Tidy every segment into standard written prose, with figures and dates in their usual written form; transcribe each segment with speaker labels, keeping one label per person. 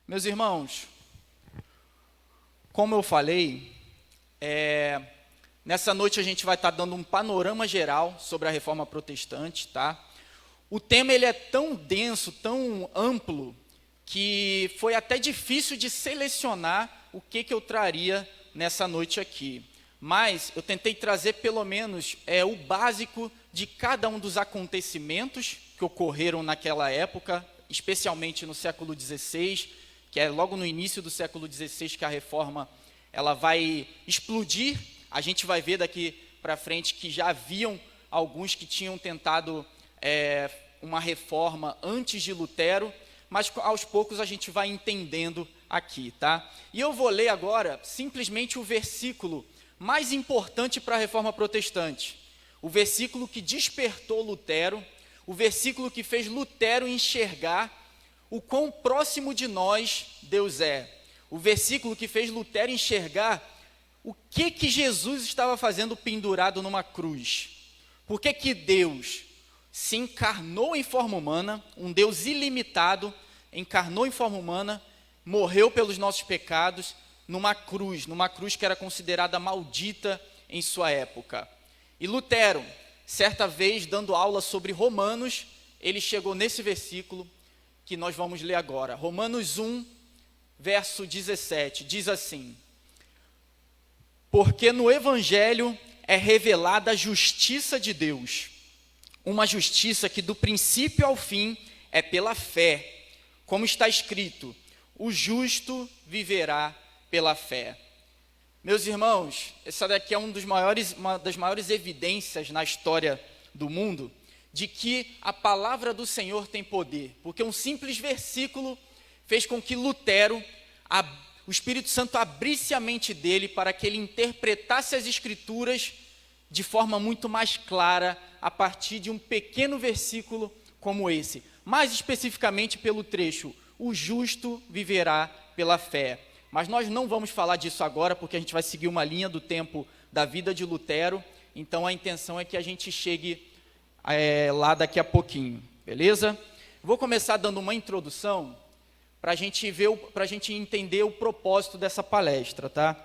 Speaker 1: Meus irmãos, como eu falei, nessa noite a gente vai estar dando um panorama geral sobre a Reforma Protestante, tá? O tema ele é tão denso, tão amplo, que foi até difícil de selecionar o que eu traria nessa noite aqui. Mas eu tentei trazer pelo menos o básico de cada um dos acontecimentos que ocorreram naquela época, especialmente no século XVI, que é logo no início do século XVI que a Reforma ela vai explodir. A gente vai ver daqui para frente que já haviam alguns que tinham tentado uma reforma antes de Lutero, mas aos poucos a gente vai entendendo aqui, tá? E eu vou ler agora simplesmente o versículo mais importante para a Reforma Protestante, o versículo que despertou Lutero, o versículo que fez Lutero enxergar o quão próximo de nós Deus é, o versículo que fez Lutero enxergar o que Jesus estava fazendo pendurado numa cruz. Por que Deus se encarnou em forma humana, um Deus ilimitado, encarnou em forma humana, morreu pelos nossos pecados, numa cruz que era considerada maldita em sua época. E Lutero, certa vez, dando aula sobre Romanos, ele chegou nesse versículo que nós vamos ler agora. Romanos 1, verso 17, diz assim: porque no Evangelho é revelada a justiça de Deus, uma justiça que do princípio ao fim é pela fé, como está escrito, o justo viverá pela fé. Meus irmãos, essa daqui é uma das maiores evidências na história do mundo, de que a palavra do Senhor tem poder, porque um simples versículo fez com que Lutero, o Espírito Santo abrisse a mente dele para que ele interpretasse as Escrituras de forma muito mais clara, a partir de um pequeno versículo como esse, mais especificamente pelo trecho, o justo viverá pela fé. Mas nós não vamos falar disso agora, porque a gente vai seguir uma linha do tempo da vida de Lutero, então a intenção é que a gente chegue lá daqui a pouquinho, beleza? Vou começar dando uma introdução para a gente entender o propósito dessa palestra, tá?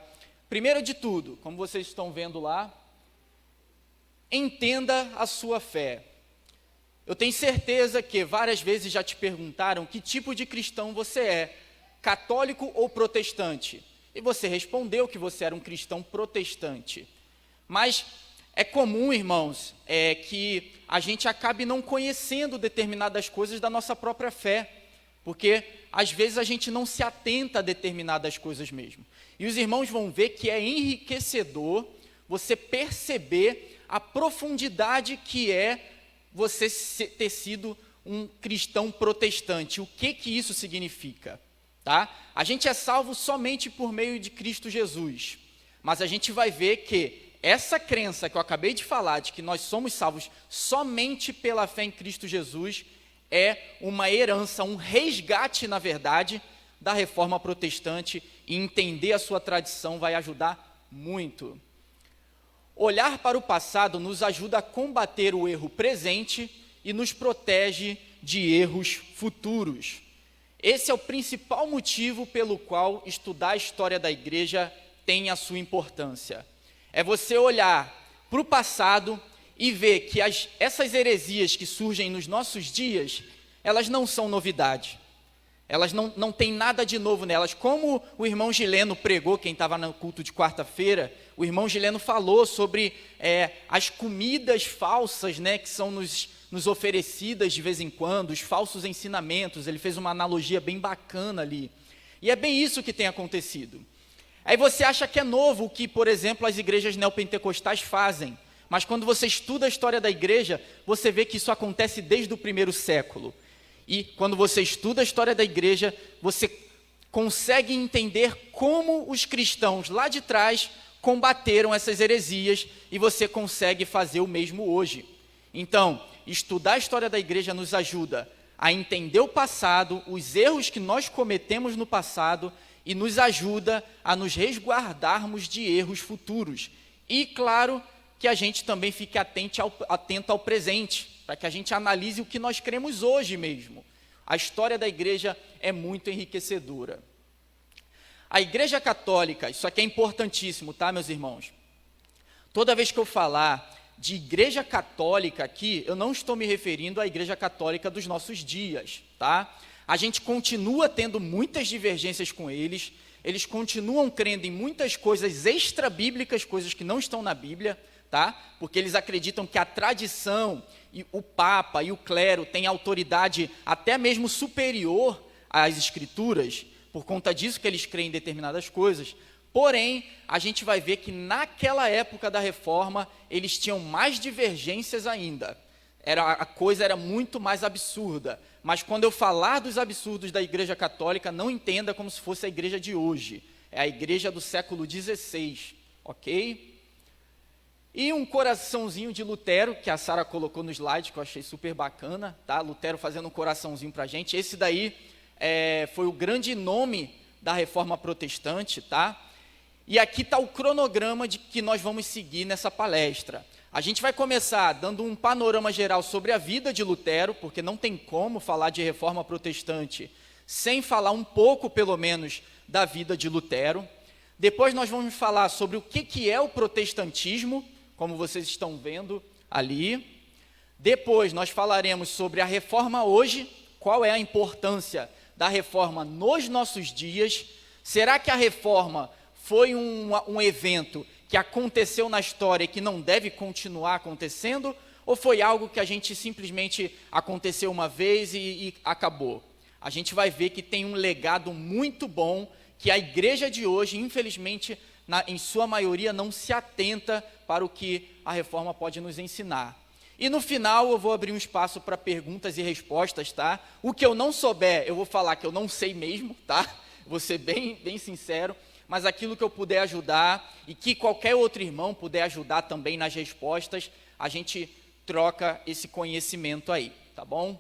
Speaker 1: Primeiro de tudo, como vocês estão vendo lá, entenda a sua fé. Eu tenho certeza que várias vezes já te perguntaram que tipo de cristão você é, católico ou protestante? E você respondeu que você era um cristão protestante. Mas é comum, irmãos, que a gente acabe não conhecendo determinadas coisas da nossa própria fé, porque às vezes a gente não se atenta a determinadas coisas mesmo. E os irmãos vão ver que é enriquecedor você perceber a profundidade que é você ter sido um cristão protestante. O que isso significa? Tá? A gente é salvo somente por meio de Cristo Jesus, mas a gente vai ver que essa crença que eu acabei de falar, de que nós somos salvos somente pela fé em Cristo Jesus, é uma herança, um resgate, na verdade, da Reforma Protestante, e entender a sua tradição vai ajudar muito. Olhar para o passado nos ajuda a combater o erro presente e nos protege de erros futuros. Esse é o principal motivo pelo qual estudar a história da igreja tem a sua importância. É você olhar para o passado e ver que essas heresias que surgem nos nossos dias, elas não são novidade. Elas não têm nada de novo nelas. Como o irmão Gileno pregou, quem estava no culto de quarta-feira, o irmão Gileno falou sobre as comidas falsas, né, que são nos oferecidas de vez em quando, os falsos ensinamentos. Ele fez uma analogia bem bacana ali. E é bem isso que tem acontecido. Aí você acha que é novo o que, por exemplo, as igrejas neopentecostais fazem. Mas quando você estuda a história da igreja, você vê que isso acontece desde o primeiro século. E quando você estuda a história da igreja, você consegue entender como os cristãos lá de trás combateram essas heresias, e você consegue fazer o mesmo hoje. Então, estudar a história da igreja nos ajuda a entender o passado, os erros que nós cometemos no passado, e nos ajuda a nos resguardarmos de erros futuros. E, claro, que a gente também fique atento ao presente, para que a gente analise o que nós cremos hoje mesmo. A história da igreja é muito enriquecedora. A Igreja Católica, isso aqui é importantíssimo, tá, meus irmãos? Toda vez que eu falar de Igreja Católica aqui, eu não estou me referindo à Igreja Católica dos nossos dias, tá? A gente continua tendo muitas divergências com eles continuam crendo em muitas coisas extra-bíblicas, coisas que não estão na Bíblia, tá? Porque eles acreditam que a tradição, e o Papa e o clero têm autoridade até mesmo superior às Escrituras, por conta disso que eles creem em determinadas coisas. Porém, a gente vai ver que naquela época da Reforma, eles tinham mais divergências ainda. A coisa era muito mais absurda. Mas quando eu falar dos absurdos da Igreja Católica, não entenda como se fosse a igreja de hoje. É a igreja do século XVI, ok? E um coraçãozinho de Lutero, que a Sara colocou no slide, que eu achei super bacana, tá? Lutero fazendo um coraçãozinho para a gente. Esse daí foi o grande nome da Reforma Protestante, tá? E aqui está o cronograma de que nós vamos seguir nessa palestra. A gente vai começar dando um panorama geral sobre a vida de Lutero, porque não tem como falar de Reforma Protestante sem falar um pouco, pelo menos, da vida de Lutero. Depois nós vamos falar sobre o que é o protestantismo, como vocês estão vendo ali. Depois nós falaremos sobre a Reforma hoje, qual é a importância da Reforma nos nossos dias. Será que a Reforma foi um evento que aconteceu na história e que não deve continuar acontecendo? Ou foi algo que a gente simplesmente aconteceu uma vez e acabou? A gente vai ver que tem um legado muito bom que a igreja de hoje, infelizmente, em sua maioria, não se atenta para o que a Reforma pode nos ensinar. E no final eu vou abrir um espaço para perguntas e respostas, tá? O que eu não souber, eu vou falar que eu não sei mesmo, tá? Vou ser bem sincero, mas aquilo que eu puder ajudar e que qualquer outro irmão puder ajudar também nas respostas, a gente troca esse conhecimento aí, tá bom?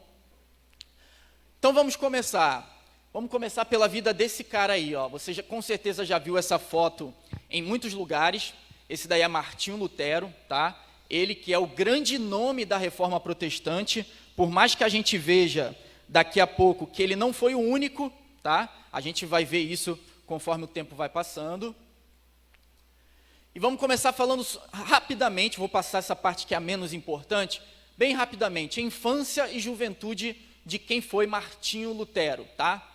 Speaker 1: Então vamos começar. Vamos começar pela vida desse cara aí, ó. Você com certeza já viu essa foto em muitos lugares. Esse daí é Martinho Lutero, tá? Ele que é o grande nome da Reforma Protestante, por mais que a gente veja daqui a pouco que ele não foi o único, tá? A gente vai ver isso conforme o tempo vai passando. E vamos começar falando rapidamente, vou passar essa parte que é a menos importante, bem rapidamente, infância e juventude de quem foi Martinho Lutero, tá?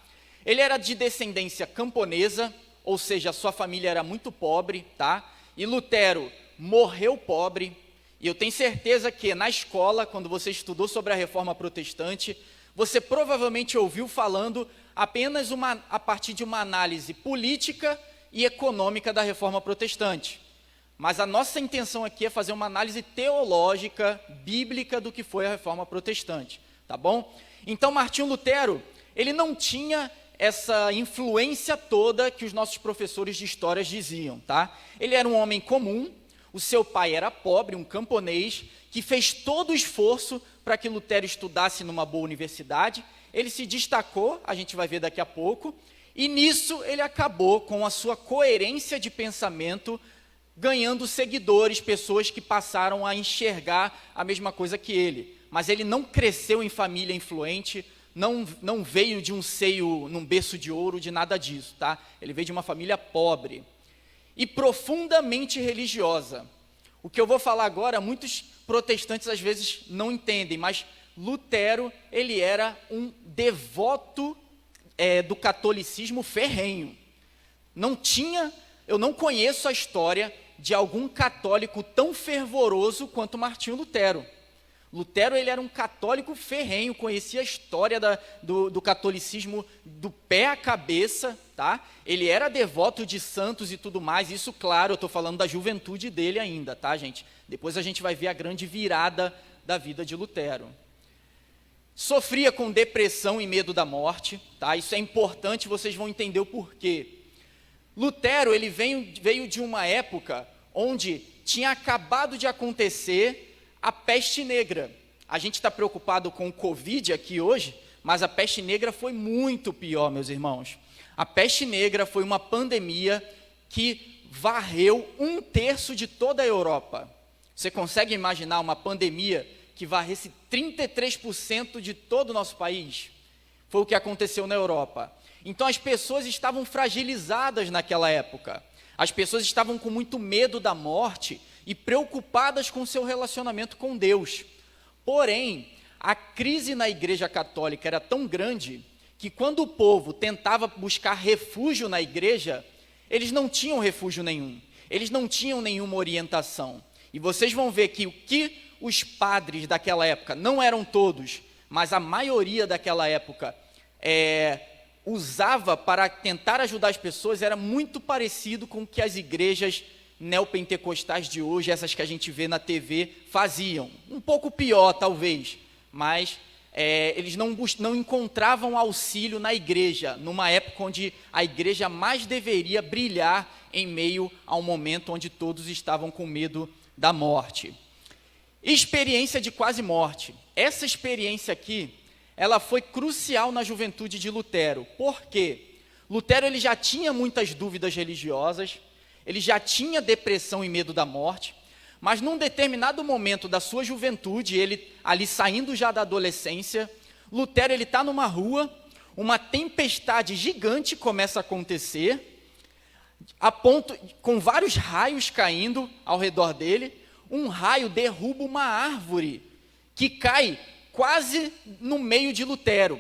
Speaker 1: Ele era de descendência camponesa, ou seja, sua família era muito pobre, tá? E Lutero morreu pobre, e eu tenho certeza que na escola, quando você estudou sobre a Reforma Protestante, você provavelmente ouviu falando apenas a partir de uma análise política e econômica da Reforma Protestante. Mas a nossa intenção aqui é fazer uma análise teológica, bíblica do que foi a Reforma Protestante, tá bom? Então, Martinho Lutero, ele não tinha essa influência toda que os nossos professores de história diziam, tá? Ele era um homem comum, o seu pai era pobre, um camponês, que fez todo o esforço para que Lutero estudasse numa boa universidade. Ele se destacou, a gente vai ver daqui a pouco, e nisso ele acabou com a sua coerência de pensamento, ganhando seguidores, pessoas que passaram a enxergar a mesma coisa que ele. Mas ele não cresceu em família influente, não veio de um seio, num berço de ouro, de nada disso, tá? Ele veio de uma família pobre e profundamente religiosa. O que eu vou falar agora, muitos protestantes às vezes não entendem, mas Lutero, ele era um devoto do catolicismo ferrenho. Eu não conheço a história de algum católico tão fervoroso quanto Martinho Lutero. Lutero, ele era um católico ferrenho, conhecia a história do catolicismo do pé à cabeça, tá? Ele era devoto de santos e tudo mais, isso, claro, eu estou falando da juventude dele ainda, tá, gente? Depois a gente vai ver a grande virada da vida de Lutero. Sofria com depressão e medo da morte, tá? Isso é importante, vocês vão entender o porquê. Lutero, ele veio de uma época onde tinha acabado de acontecer a peste negra. A gente está preocupado com o Covid aqui hoje, mas a peste negra foi muito pior, meus irmãos. A peste negra foi uma pandemia que varreu 1/3 de toda a Europa. Você consegue imaginar uma pandemia que varresse 33% de todo o nosso país? Foi o que aconteceu na Europa. Então as pessoas estavam fragilizadas naquela época. As pessoas estavam com muito medo da morte e preocupadas com seu relacionamento com Deus. Porém, a crise na Igreja Católica era tão grande que quando o povo tentava buscar refúgio na igreja, eles não tinham refúgio nenhum. Eles não tinham nenhuma orientação. E vocês vão ver que o que os padres daquela época, não eram todos, mas a maioria daquela época, usava para tentar ajudar as pessoas, era muito parecido com o que as igrejas neopentecostais de hoje, essas que a gente vê na TV, faziam. Um pouco pior, talvez, mas eles não encontravam auxílio na igreja, numa época onde a igreja mais deveria brilhar em meio a um momento onde todos estavam com medo da morte. Experiência de quase morte. Essa experiência aqui, ela foi crucial na juventude de Lutero. Por quê? Lutero ele já tinha muitas dúvidas religiosas, ele já tinha depressão e medo da morte, mas num determinado momento da sua juventude, ele ali saindo já da adolescência, Lutero ele está numa rua, uma tempestade gigante começa a acontecer, com vários raios caindo ao redor dele. Um raio derruba uma árvore que cai quase no meio de Lutero,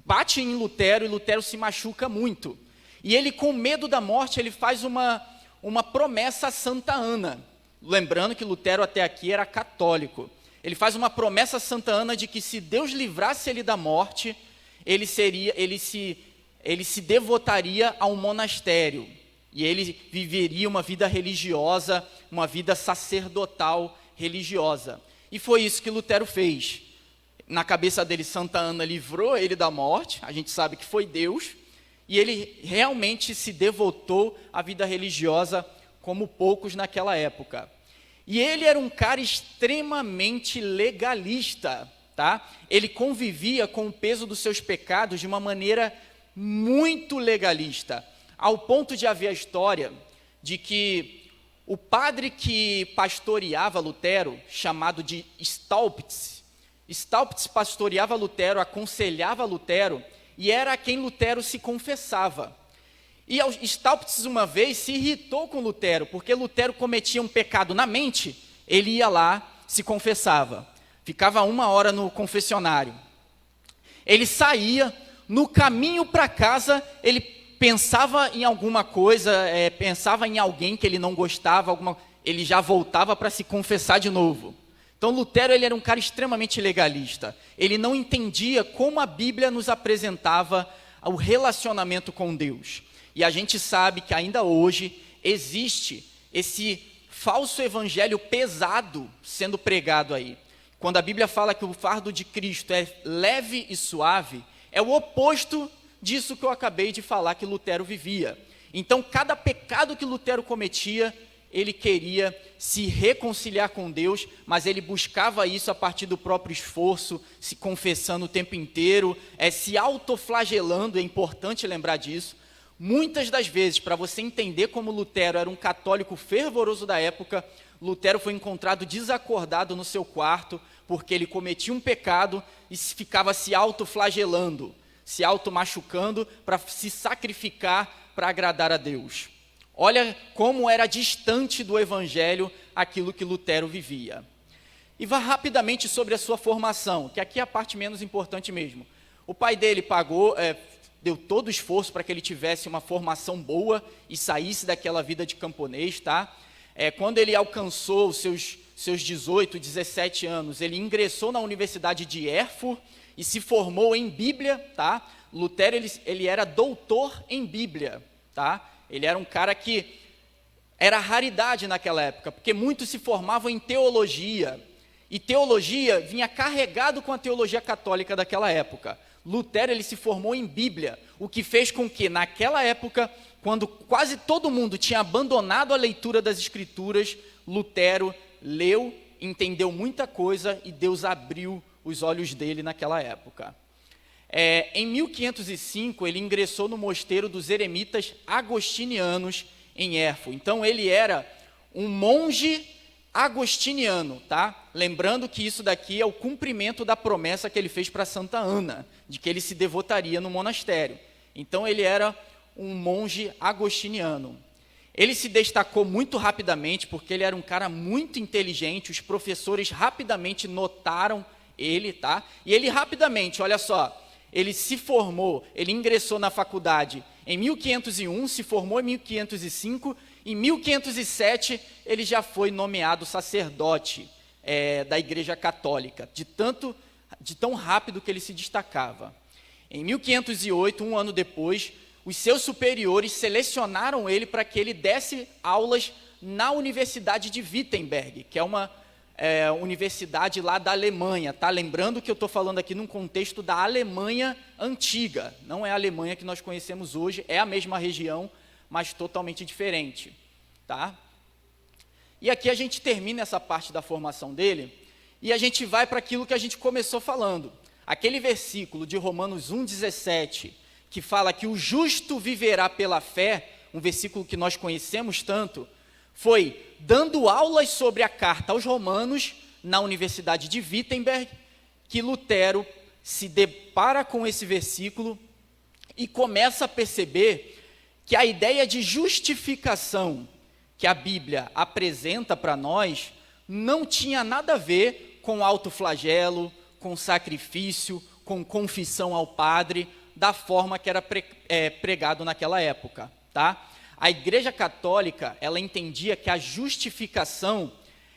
Speaker 1: bate em Lutero e Lutero se machuca muito. E ele, com medo da morte, ele faz uma promessa a Santa Ana. Lembrando que Lutero até aqui era católico. Ele faz uma promessa a Santa Ana de que se Deus livrasse ele da morte, ele se devotaria a um monastério. E ele viveria uma vida religiosa, uma vida sacerdotal religiosa. E foi isso que Lutero fez. Na cabeça dele, Santa Ana livrou ele da morte, a gente sabe que foi Deus, e ele realmente se devotou à vida religiosa como poucos naquela época. E ele era um cara extremamente legalista, tá? Ele convivia com o peso dos seus pecados de uma maneira muito legalista, ao ponto de haver a história de que o padre que pastoreava Lutero, chamado de Staupitz pastoreava Lutero, aconselhava Lutero, e era a quem Lutero se confessava. E Staupitz uma vez se irritou com Lutero, porque Lutero cometia um pecado na mente, ele ia lá, se confessava, ficava 1 hora no confessionário. Ele saía, no caminho para casa, ele pensava em alguma coisa, pensava em alguém que ele não gostava, ele já voltava para se confessar de novo. Então Lutero ele era um cara extremamente legalista. Ele não entendia como a Bíblia nos apresentava o relacionamento com Deus. E a gente sabe que ainda hoje existe esse falso evangelho pesado sendo pregado aí. Quando a Bíblia fala que o fardo de Cristo é leve e suave, é o oposto disso que eu acabei de falar que Lutero vivia. Então, cada pecado que Lutero cometia, ele queria se reconciliar com Deus, mas ele buscava isso a partir do próprio esforço, se confessando o tempo inteiro, se autoflagelando, é importante lembrar disso. Muitas das vezes, para você entender como Lutero era um católico fervoroso da época, Lutero foi encontrado desacordado no seu quarto, porque ele cometia um pecado e ficava se autoflagelando, se automachucando para se sacrificar para agradar a Deus. Olha como era distante do evangelho aquilo que Lutero vivia. E vá rapidamente sobre a sua formação, que aqui é a parte menos importante mesmo. O pai dele deu todo o esforço para que ele tivesse uma formação boa e saísse daquela vida de camponês, tá? Quando ele alcançou os seus 18, 17 anos, ele ingressou na Universidade de Erfurt e se formou em Bíblia, tá? Lutero, ele era doutor em Bíblia, tá? Ele era um cara que era raridade naquela época, porque muitos se formavam em teologia, e teologia vinha carregado com a teologia católica daquela época. Lutero, ele se formou em Bíblia, o que fez com que, naquela época, quando quase todo mundo tinha abandonado a leitura das Escrituras, Lutero leu, entendeu muita coisa e Deus abriu os olhos dele naquela época. Em 1505, ele ingressou no mosteiro dos eremitas agostinianos em Erfurt. Então, ele era um monge agostiniano, tá? Lembrando que isso daqui é o cumprimento da promessa que ele fez para Santa Ana, de que ele se devotaria no monastério. Então ele era um monge agostiniano. Ele se destacou muito rapidamente, porque ele era um cara muito inteligente, os professores rapidamente notaram ele, tá? E ele rapidamente, olha só, ele se formou, ele ingressou na faculdade em 1501, se formou em 1505, em 1507 ele já foi nomeado sacerdote da Igreja Católica, de tão rápido que ele se destacava. Em 1508, um ano depois, os seus superiores selecionaram ele para que ele desse aulas na Universidade de Wittenberg, que é uma universidade lá da Alemanha, tá? Lembrando que eu estou falando aqui num contexto da Alemanha antiga, não é a Alemanha que nós conhecemos hoje, é a mesma região, mas totalmente diferente, tá? E aqui a gente termina essa parte da formação dele, e a gente vai para aquilo que a gente começou falando, aquele versículo de Romanos 1,17, que fala que o justo viverá pela fé, um versículo que nós conhecemos tanto, foi dando aulas sobre a carta aos Romanos na Universidade de Wittenberg, que Lutero se depara com esse versículo e começa a perceber que a ideia de justificação que a Bíblia apresenta para nós não tinha nada a ver com autoflagelo, com sacrifício, com confissão ao padre, da forma que era pregado naquela época, tá? A Igreja Católica, ela entendia que a justificação,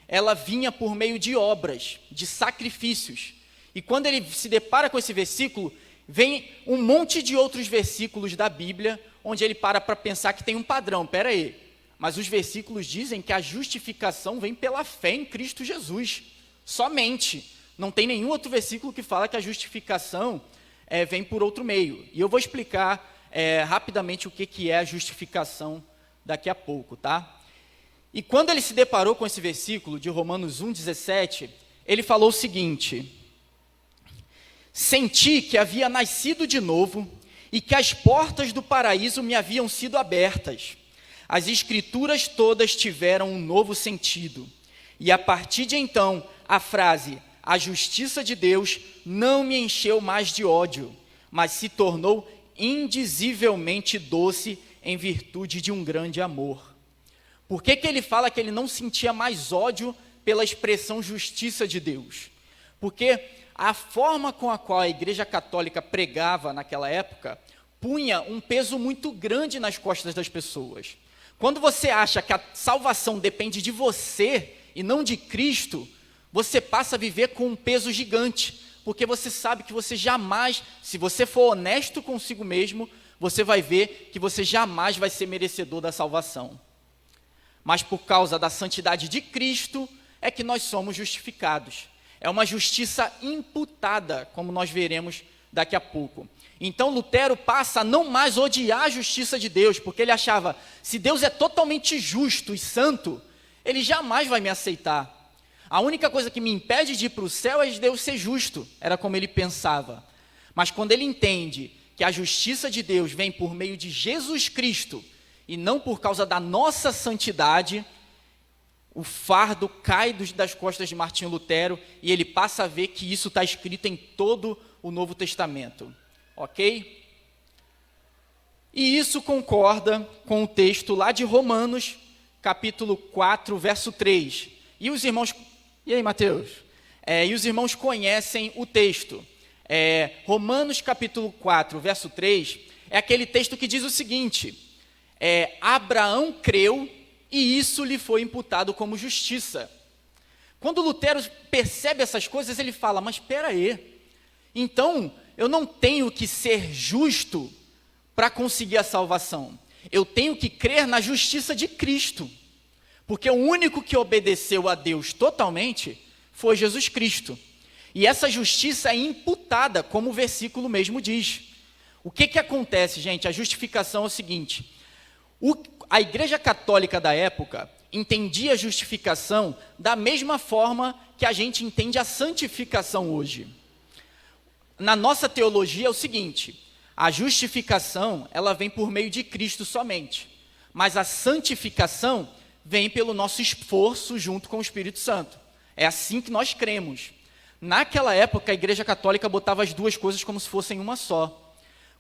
Speaker 1: ela vinha por meio de obras, de sacrifícios. E quando ele se depara com esse versículo, vem um monte de outros versículos da Bíblia, onde ele para pensar que tem um padrão. Espera aí, mas os versículos dizem que a justificação vem pela fé em Cristo Jesus, somente. Não tem nenhum outro versículo que fala que a justificação vem por outro meio. E eu vou explicar rapidamente o que é a justificação daqui a pouco, tá? E quando ele se deparou com esse versículo de Romanos 1,17, ele falou o seguinte: senti que havia nascido de novo e que as portas do paraíso me haviam sido abertas. As escrituras todas tiveram um novo sentido. E a partir de então, a frase, a justiça de Deus, não me encheu mais de ódio, mas se tornou indizivelmente doce em virtude de um grande amor. Por que ele fala que ele não sentia mais ódio pela expressão justiça de Deus? Porque a forma com a qual a Igreja Católica pregava naquela época punha um peso muito grande nas costas das pessoas. Quando você acha que a salvação depende de você e não de Cristo, você passa a viver com um peso gigante, porque você sabe que você jamais, se você for honesto consigo mesmo, você vai ver que você jamais vai ser merecedor da salvação. Mas por causa da santidade de Cristo, é que nós somos justificados. É uma justiça imputada, como nós veremos daqui a pouco. Então Lutero passa a não mais odiar a justiça de Deus, porque ele achava, se Deus é totalmente justo e santo, ele jamais vai me aceitar. A única coisa que me impede de ir para o céu é de Deus ser justo, era como ele pensava. Mas quando ele entende que a justiça de Deus vem por meio de Jesus Cristo, e não por causa da nossa santidade, o fardo cai das costas de Martinho Lutero, e ele passa a ver que isso está escrito em todo o Novo Testamento. Ok? E isso concorda com o texto lá de Romanos, capítulo 4, verso 3. E os irmãos... E aí, Mateus? E os irmãos conhecem o texto. Romanos capítulo 4, verso 3, é aquele texto que diz o seguinte: Abraão creu e isso lhe foi imputado como justiça. Quando Lutero percebe essas coisas, ele fala, mas espera aí, então eu não tenho que ser justo para conseguir a salvação. Eu tenho que crer na justiça de Cristo. Porque o único que obedeceu a Deus totalmente foi Jesus Cristo. E essa justiça é imputada, como o versículo mesmo diz. O que acontece, gente? A justificação é o seguinte: a Igreja Católica da época entendia a justificação da mesma forma que a gente entende a santificação hoje. Na nossa teologia é o seguinte: a justificação, ela vem por meio de Cristo somente. Mas a santificação vem pelo nosso esforço junto com o Espírito Santo. É assim que nós cremos. Naquela época, a Igreja Católica botava as duas coisas como se fossem uma só.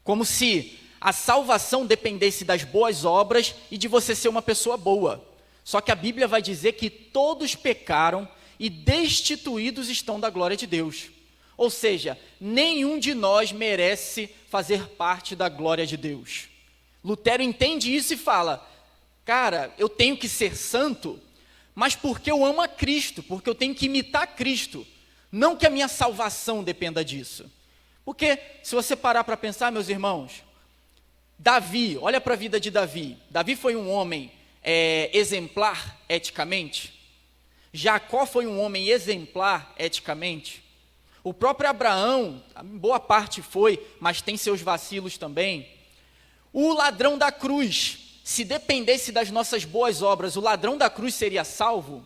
Speaker 1: Como se a salvação dependesse das boas obras e de você ser uma pessoa boa. Só que a Bíblia vai dizer que todos pecaram e destituídos estão da glória de Deus. Ou seja, nenhum de nós merece fazer parte da glória de Deus. Lutero entende isso e fala, cara, eu tenho que ser santo, mas porque eu amo a Cristo, porque eu tenho que imitar Cristo. Não que a minha salvação dependa disso. Porque se você parar para pensar, meus irmãos, Davi, olha para a vida de Davi. Davi foi um homem exemplar eticamente. Jacó foi um homem exemplar eticamente. O próprio Abraão, boa parte foi, mas tem seus vacilos também. O ladrão da cruz, se dependesse das nossas boas obras, o ladrão da cruz seria salvo?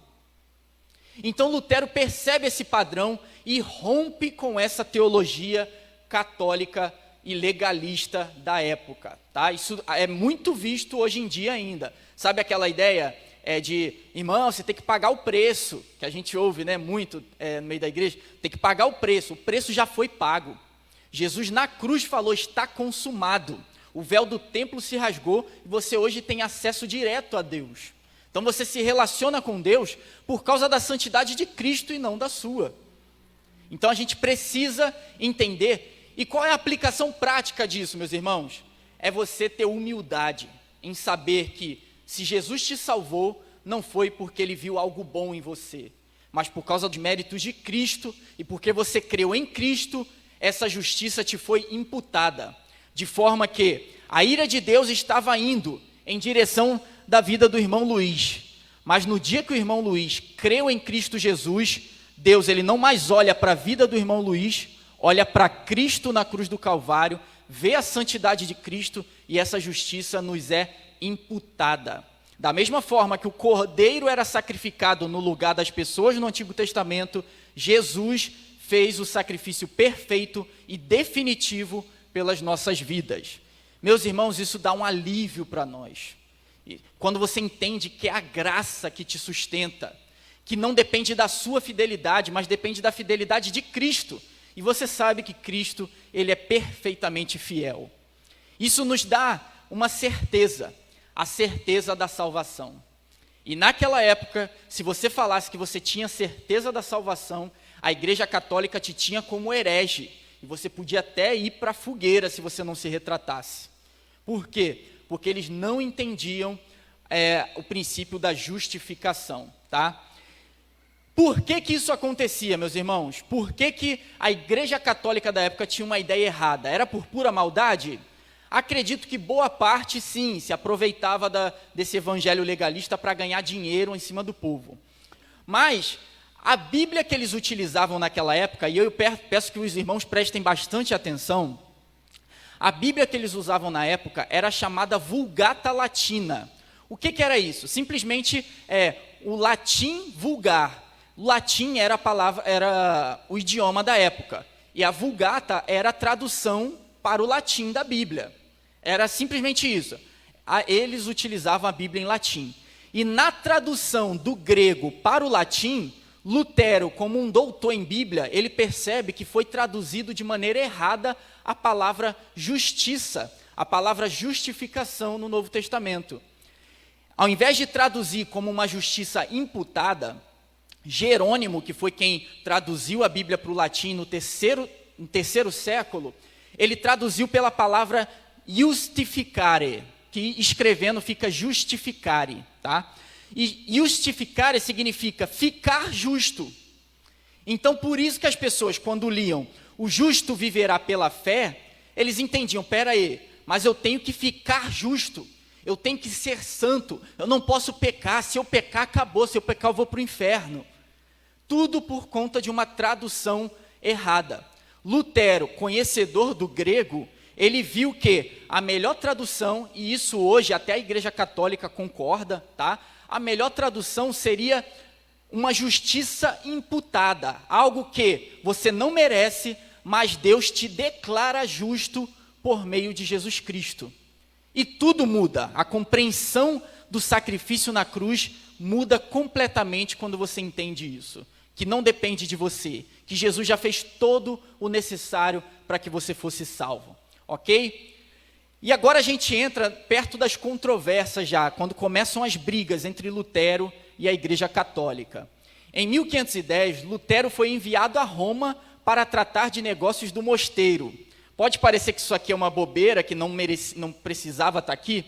Speaker 1: Então Lutero percebe esse padrão e rompe com essa teologia católica e legalista da época, tá? Isso é muito visto hoje em dia ainda. Sabe aquela ideia de, irmão, você tem que pagar o preço, que a gente ouve, né, muito no meio da igreja, tem que pagar o preço já foi pago. Jesus na cruz falou, está consumado. O véu do templo se rasgou e você hoje tem acesso direto a Deus. Então você se relaciona com Deus por causa da santidade de Cristo e não da sua. Então a gente precisa entender. E qual é a aplicação prática disso, meus irmãos? É você ter humildade em saber que se Jesus te salvou, não foi porque Ele viu algo bom em você, mas por causa dos méritos de Cristo e porque você creu em Cristo, essa justiça te foi imputada, de forma que a ira de Deus estava indo em direção da vida do irmão Luiz, mas no dia que o irmão Luiz creu em Cristo Jesus, Deus ele não mais olha para a vida do irmão Luiz, olha para Cristo na cruz do Calvário, vê a santidade de Cristo e essa justiça nos é imputada. Da mesma forma que o cordeiro era sacrificado no lugar das pessoas no Antigo Testamento, Jesus fez o sacrifício perfeito e definitivo pelas nossas vidas. Meus irmãos, isso dá um alívio para nós. Quando você entende que é a graça que te sustenta, que não depende da sua fidelidade, mas depende da fidelidade de Cristo. E você sabe que Cristo, Ele é perfeitamente fiel. Isso nos dá uma certeza, a certeza da salvação. E naquela época, se você falasse que você tinha certeza da salvação, a Igreja Católica te tinha como herege. E você podia até ir para a fogueira se você não se retratasse. Por quê? Porque eles não entendiam o princípio da justificação, tá? Por que que isso acontecia, meus irmãos? Por que que a Igreja Católica da época tinha uma ideia errada? Era por pura maldade? Acredito que boa parte, sim, se aproveitava desse evangelho legalista para ganhar dinheiro em cima do povo. Mas a Bíblia que eles utilizavam naquela época, e eu peço que os irmãos prestem bastante atenção, a Bíblia que eles usavam na época era chamada Vulgata Latina. O que era isso? Simplesmente o latim vulgar. O latim era o idioma da época, e a Vulgata era a tradução para o latim da Bíblia. Era simplesmente isso. Eles utilizavam a Bíblia em latim. E na tradução do grego para o latim, Lutero, como um doutor em Bíblia, ele percebe que foi traduzido de maneira errada a palavra justiça, a palavra justificação no Novo Testamento. Ao invés de traduzir como uma justiça imputada, Jerônimo, que foi quem traduziu a Bíblia para o latim no terceiro século, ele traduziu pela palavra justificare, que escrevendo fica justificare, tá? E justificare significa ficar justo. Então, por isso que as pessoas, quando liam o justo viverá pela fé, eles entendiam, peraí, mas eu tenho que ficar justo, eu tenho que ser santo, eu não posso pecar, se eu pecar, acabou, se eu pecar, eu vou para o inferno. Tudo por conta de uma tradução errada. Lutero, conhecedor do grego, ele viu que a melhor tradução, e isso hoje até a Igreja Católica concorda, tá? A melhor tradução seria uma justiça imputada, algo que você não merece, mas Deus te declara justo por meio de Jesus Cristo. E tudo muda, a compreensão do sacrifício na cruz muda completamente quando você entende isso, que não depende de você, que Jesus já fez todo o necessário para que você fosse salvo, ok? E agora a gente entra perto das controvérsias já, quando começam as brigas entre Lutero e a Igreja Católica. Em 1510, Lutero foi enviado a Roma para tratar de negócios do mosteiro. Pode parecer que isso aqui é uma bobeira, que não precisava estar aqui,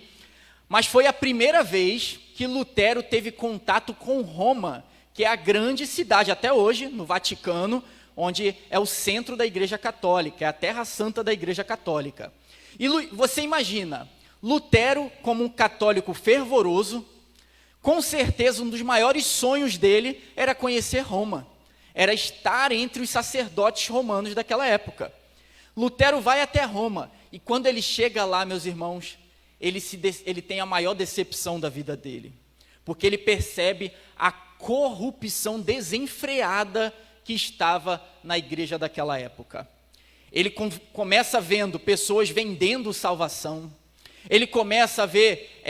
Speaker 1: mas foi a primeira vez que Lutero teve contato com Roma, que é a grande cidade, até hoje, no Vaticano, onde é o centro da Igreja Católica, é a terra santa da Igreja Católica. E você imagina, Lutero como um católico fervoroso, com certeza um dos maiores sonhos dele era conhecer Roma, era estar entre os sacerdotes romanos daquela época. Lutero vai até Roma, e quando ele chega lá, meus irmãos, ele tem a maior decepção da vida dele, porque ele percebe a corrupção desenfreada que estava na igreja daquela época. Ele começa vendo pessoas vendendo salvação, ele começa a ver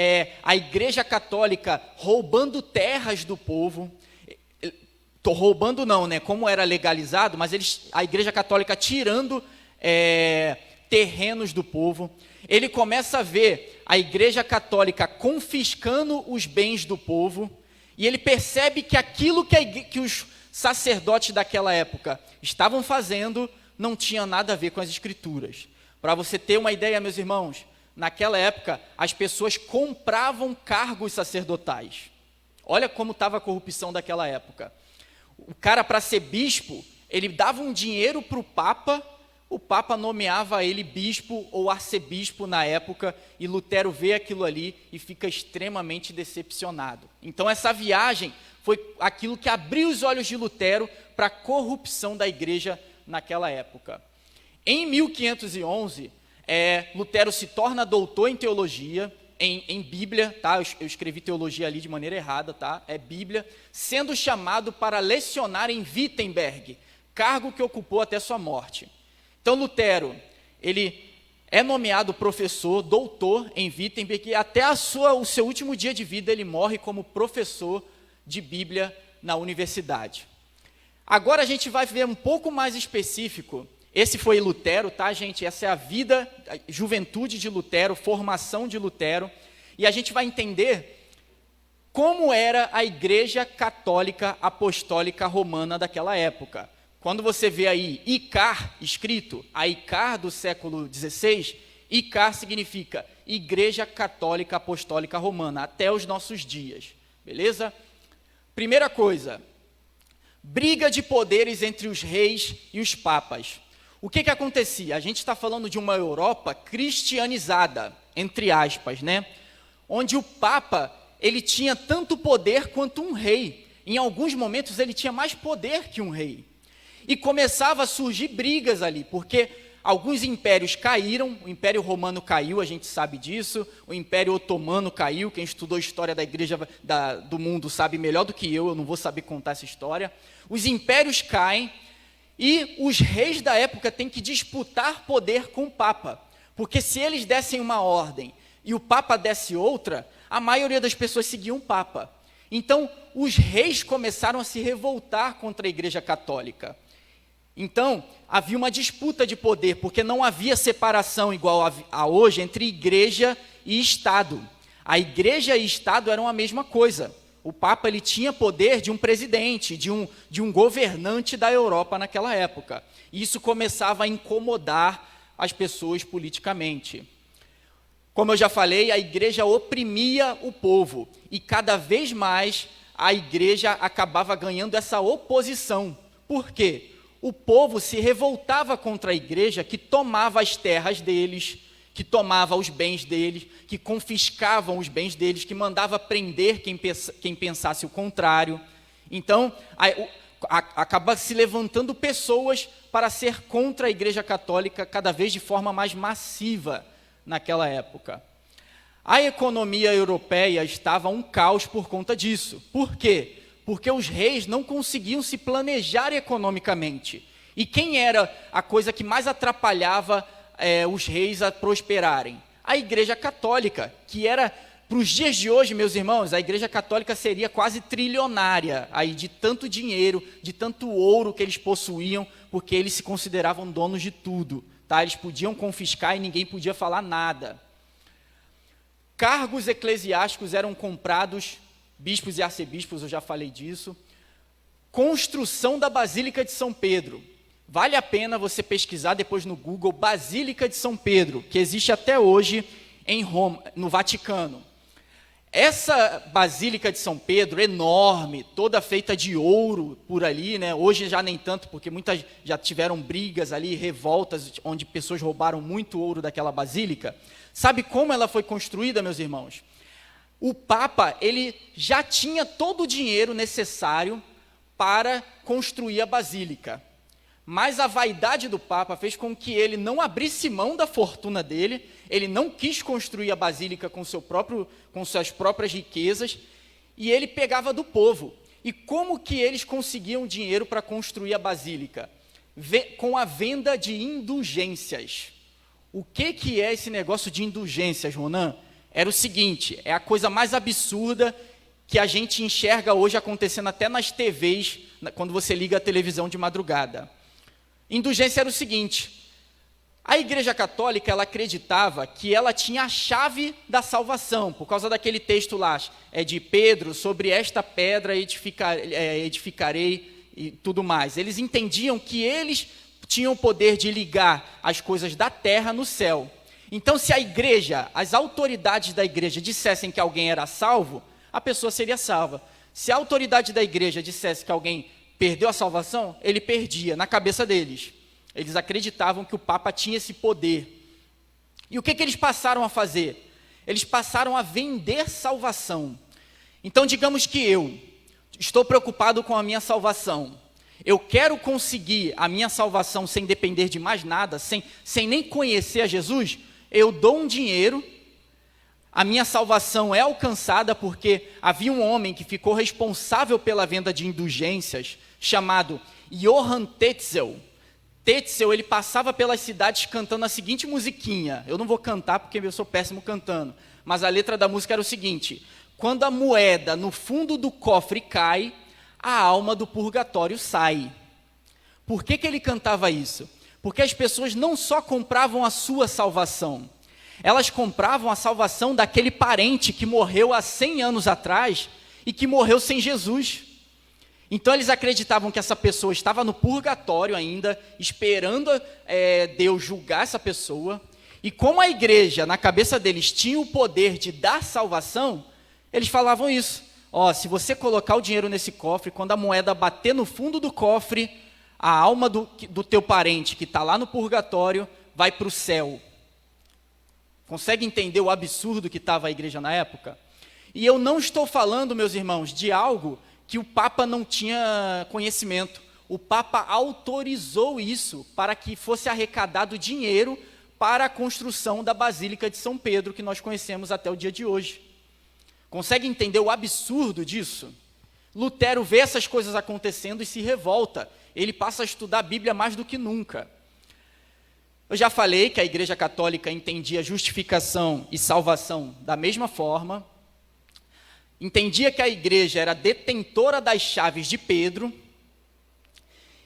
Speaker 1: a Igreja Católica roubando terras do povo, roubando não, né? Como era legalizado, mas a Igreja Católica tirando terrenos do povo. Ele começa a ver a Igreja Católica confiscando os bens do povo, e ele percebe que aquilo que os sacerdotes daquela época estavam fazendo não tinha nada a ver com as Escrituras. Para você ter uma ideia, meus irmãos, naquela época as pessoas compravam cargos sacerdotais. Olha como estava a corrupção daquela época. O cara, para ser bispo, ele dava um dinheiro para o Papa nomeava ele bispo ou arcebispo na época, e Lutero vê aquilo ali e fica extremamente decepcionado. Então essa viagem foi aquilo que abriu os olhos de Lutero para a corrupção da igreja naquela época. Em 1511, Lutero se torna doutor em teologia, em Bíblia, tá? Eu escrevi teologia ali de maneira errada, tá? É Bíblia, sendo chamado para lecionar em Wittenberg, cargo que ocupou até sua morte. Então Lutero, ele é nomeado professor, doutor em Wittenberg, e até o seu último dia de vida ele morre como professor de Bíblia na universidade. Agora a gente vai ver um pouco mais específico. Esse foi Lutero, tá, gente? Essa é a vida, a juventude de Lutero, formação de Lutero. E a gente vai entender como era a Igreja Católica Apostólica Romana daquela época. Quando você vê aí ICAR escrito, a ICAR do século XVI, ICAR significa Igreja Católica Apostólica Romana, até os nossos dias. Beleza? Primeira coisa, briga de poderes entre os reis e os papas. O que acontecia? A gente está falando de uma Europa cristianizada, entre aspas, né? Onde o Papa, ele tinha tanto poder quanto um rei. Em alguns momentos ele tinha mais poder que um rei. E começava a surgir brigas ali, porque alguns impérios caíram, o Império Romano caiu, a gente sabe disso, o Império Otomano caiu, quem estudou a história da igreja do mundo sabe melhor do que eu não vou saber contar essa história. Os impérios caem, e os reis da época têm que disputar poder com o Papa, porque se eles dessem uma ordem e o Papa desse outra, a maioria das pessoas seguiam o Papa. Então, os reis começaram a se revoltar contra a Igreja Católica. Então, havia uma disputa de poder, porque não havia separação igual a hoje entre igreja e Estado. A igreja e Estado eram a mesma coisa. O Papa ele tinha poder de um presidente, de um governante da Europa naquela época. E isso começava a incomodar as pessoas politicamente. Como eu já falei, a igreja oprimia o povo. E cada vez mais a igreja acabava ganhando essa oposição. Por quê? O povo se revoltava contra a igreja que tomava as terras deles, que tomava os bens deles, que confiscavam os bens deles, que mandava prender quem pensasse o contrário. Então, acaba se levantando pessoas para ser contra a Igreja Católica cada vez de forma mais massiva naquela época. A economia europeia estava um caos por conta disso. Por quê? Porque os reis não conseguiam se planejar economicamente. E quem era a coisa que mais atrapalhava os reis a prosperarem? A Igreja Católica, que era Para os dias de hoje, meus irmãos, a Igreja Católica seria quase trilionária, aí, de tanto dinheiro, de tanto ouro que eles possuíam, porque eles se consideravam donos de tudo. Tá? Eles podiam confiscar e ninguém podia falar nada. Cargos eclesiásticos eram comprados, bispos e arcebispos, eu já falei disso. Construção da Basílica de São Pedro. Vale a pena você pesquisar depois no Google, Basílica de São Pedro, que existe até hoje em Roma, no Vaticano. Essa Basílica de São Pedro, enorme, toda feita de ouro por ali, né? Hoje já nem tanto, porque muitas já tiveram brigas ali, revoltas, onde pessoas roubaram muito ouro daquela basílica. Sabe como ela foi construída, meus irmãos? O Papa, ele já tinha todo o dinheiro necessário para construir a basílica. Mas a vaidade do Papa fez com que ele não abrisse mão da fortuna dele, ele não quis construir a basílica com suas próprias riquezas, e ele pegava do povo. E como que eles conseguiam dinheiro para construir a basílica? Com a venda de indulgências. O que é esse negócio de indulgências, Ronan? Era o seguinte, é a coisa mais absurda que a gente enxerga hoje acontecendo até nas TVs, quando você liga a televisão de madrugada. Indulgência era o seguinte, a Igreja Católica, ela acreditava que ela tinha a chave da salvação, por causa daquele texto lá, de Pedro, sobre esta pedra edificarei e tudo mais. Eles entendiam que eles tinham o poder de ligar as coisas da terra no céu. Então, se a igreja, as autoridades da igreja dissessem que alguém era salvo, a pessoa seria salva. Se a autoridade da igreja dissesse que alguém perdeu a salvação, ele perdia, na cabeça deles. Eles acreditavam que o Papa tinha esse poder. E o que eles passaram a fazer? Eles passaram a vender salvação. Então, digamos que eu estou preocupado com a minha salvação. Eu quero conseguir a minha salvação sem depender de mais nada, sem nem conhecer a Jesus. Eu dou um dinheiro, a minha salvação é alcançada porque havia um homem que ficou responsável pela venda de indulgências, chamado Johann Tetzel. Tetzel, ele passava pelas cidades cantando a seguinte musiquinha. Eu não vou cantar porque eu sou péssimo cantando, mas a letra da música era o seguinte: quando a moeda no fundo do cofre cai, a alma do purgatório sai. Por que ele cantava isso? Porque as pessoas não só compravam a sua salvação, elas compravam a salvação daquele parente que morreu há 100 anos atrás e que morreu sem Jesus. Então eles acreditavam que essa pessoa estava no purgatório ainda, esperando Deus julgar essa pessoa. E como a igreja, na cabeça deles, tinha o poder de dar salvação, eles falavam isso. Se você colocar o dinheiro nesse cofre, quando a moeda bater no fundo do cofre, a alma do teu parente que está lá no purgatório vai para o céu. Consegue entender o absurdo que estava a igreja na época? E eu não estou falando, meus irmãos, de algo que o Papa não tinha conhecimento. O Papa autorizou isso para que fosse arrecadado dinheiro para a construção da Basílica de São Pedro, que nós conhecemos até o dia de hoje. Consegue entender o absurdo disso? Lutero vê essas coisas acontecendo e se revolta. Ele passa a estudar a Bíblia mais do que nunca. Eu já falei que a Igreja Católica entendia justificação e salvação da mesma forma. Entendia que a igreja era detentora das chaves de Pedro.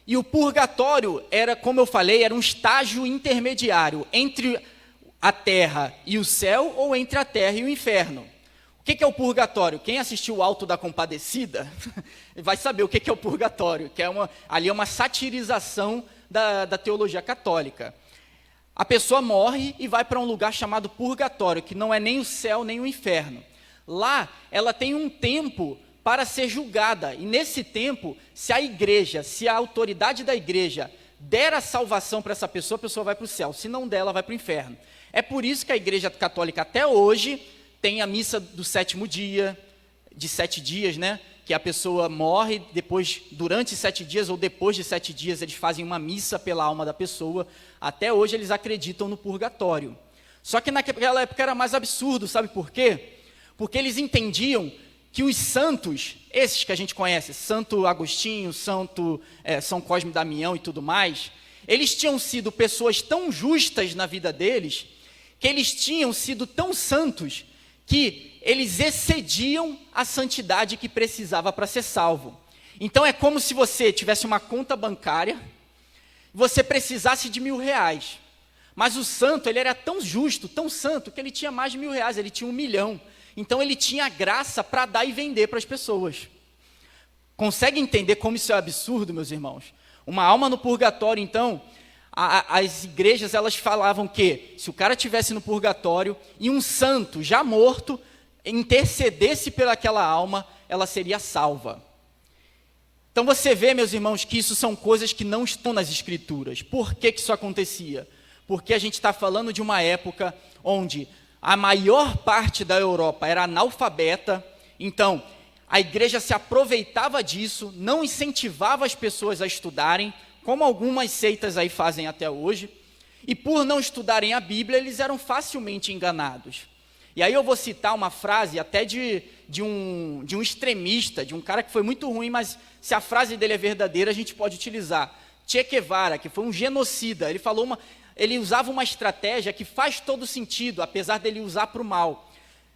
Speaker 1: E o purgatório era, como eu falei, era um estágio intermediário entre a terra e o céu ou entre a terra e o inferno. O que é o purgatório? Quem assistiu o Alto da Compadecida vai saber o que é o purgatório, que ali é uma satirização da teologia católica. A pessoa morre e vai para um lugar chamado purgatório, que não é nem o céu nem o inferno. Lá, ela tem um tempo para ser julgada, e nesse tempo, se a autoridade da igreja der a salvação para essa pessoa, a pessoa vai para o céu, se não der, ela vai para o inferno. É por isso que a Igreja Católica até hoje tem a missa do 7º dia, de 7 dias, né? Que a pessoa morre, depois, durante 7 dias ou depois de 7 dias, eles fazem uma missa pela alma da pessoa. Até hoje eles acreditam no purgatório. Só que naquela época era mais absurdo, sabe por quê? Porque eles entendiam que os santos, esses que a gente conhece, Santo Agostinho, São Cosme e Damião e tudo mais, eles tinham sido pessoas tão justas na vida deles, que eles tinham sido tão santos, que eles excediam a santidade que precisava para ser salvo. Então é como se você tivesse uma conta bancária, você precisasse de R$1.000, mas o santo, ele era tão justo, tão santo, que ele tinha mais de R$1.000, ele tinha 1 milhão, então ele tinha graça para dar e vender para as pessoas. Consegue entender como isso é absurdo, meus irmãos? Uma alma no purgatório, então, as igrejas, elas falavam que se o cara estivesse no purgatório e um santo já morto intercedesse pelaquela alma, ela seria salva. Então você vê, meus irmãos, que isso são coisas que não estão nas escrituras. Por que isso acontecia? Porque a gente está falando de uma época onde a maior parte da Europa era analfabeta, então a igreja se aproveitava disso, não incentivava as pessoas a estudarem, como algumas seitas aí fazem até hoje, e por não estudarem a Bíblia, eles eram facilmente enganados. E aí eu vou citar uma frase até de um extremista, de um cara que foi muito ruim, mas se a frase dele é verdadeira, a gente pode utilizar. Che Guevara, que foi um genocida, ele usava uma estratégia que faz todo sentido, apesar dele usar para o mal.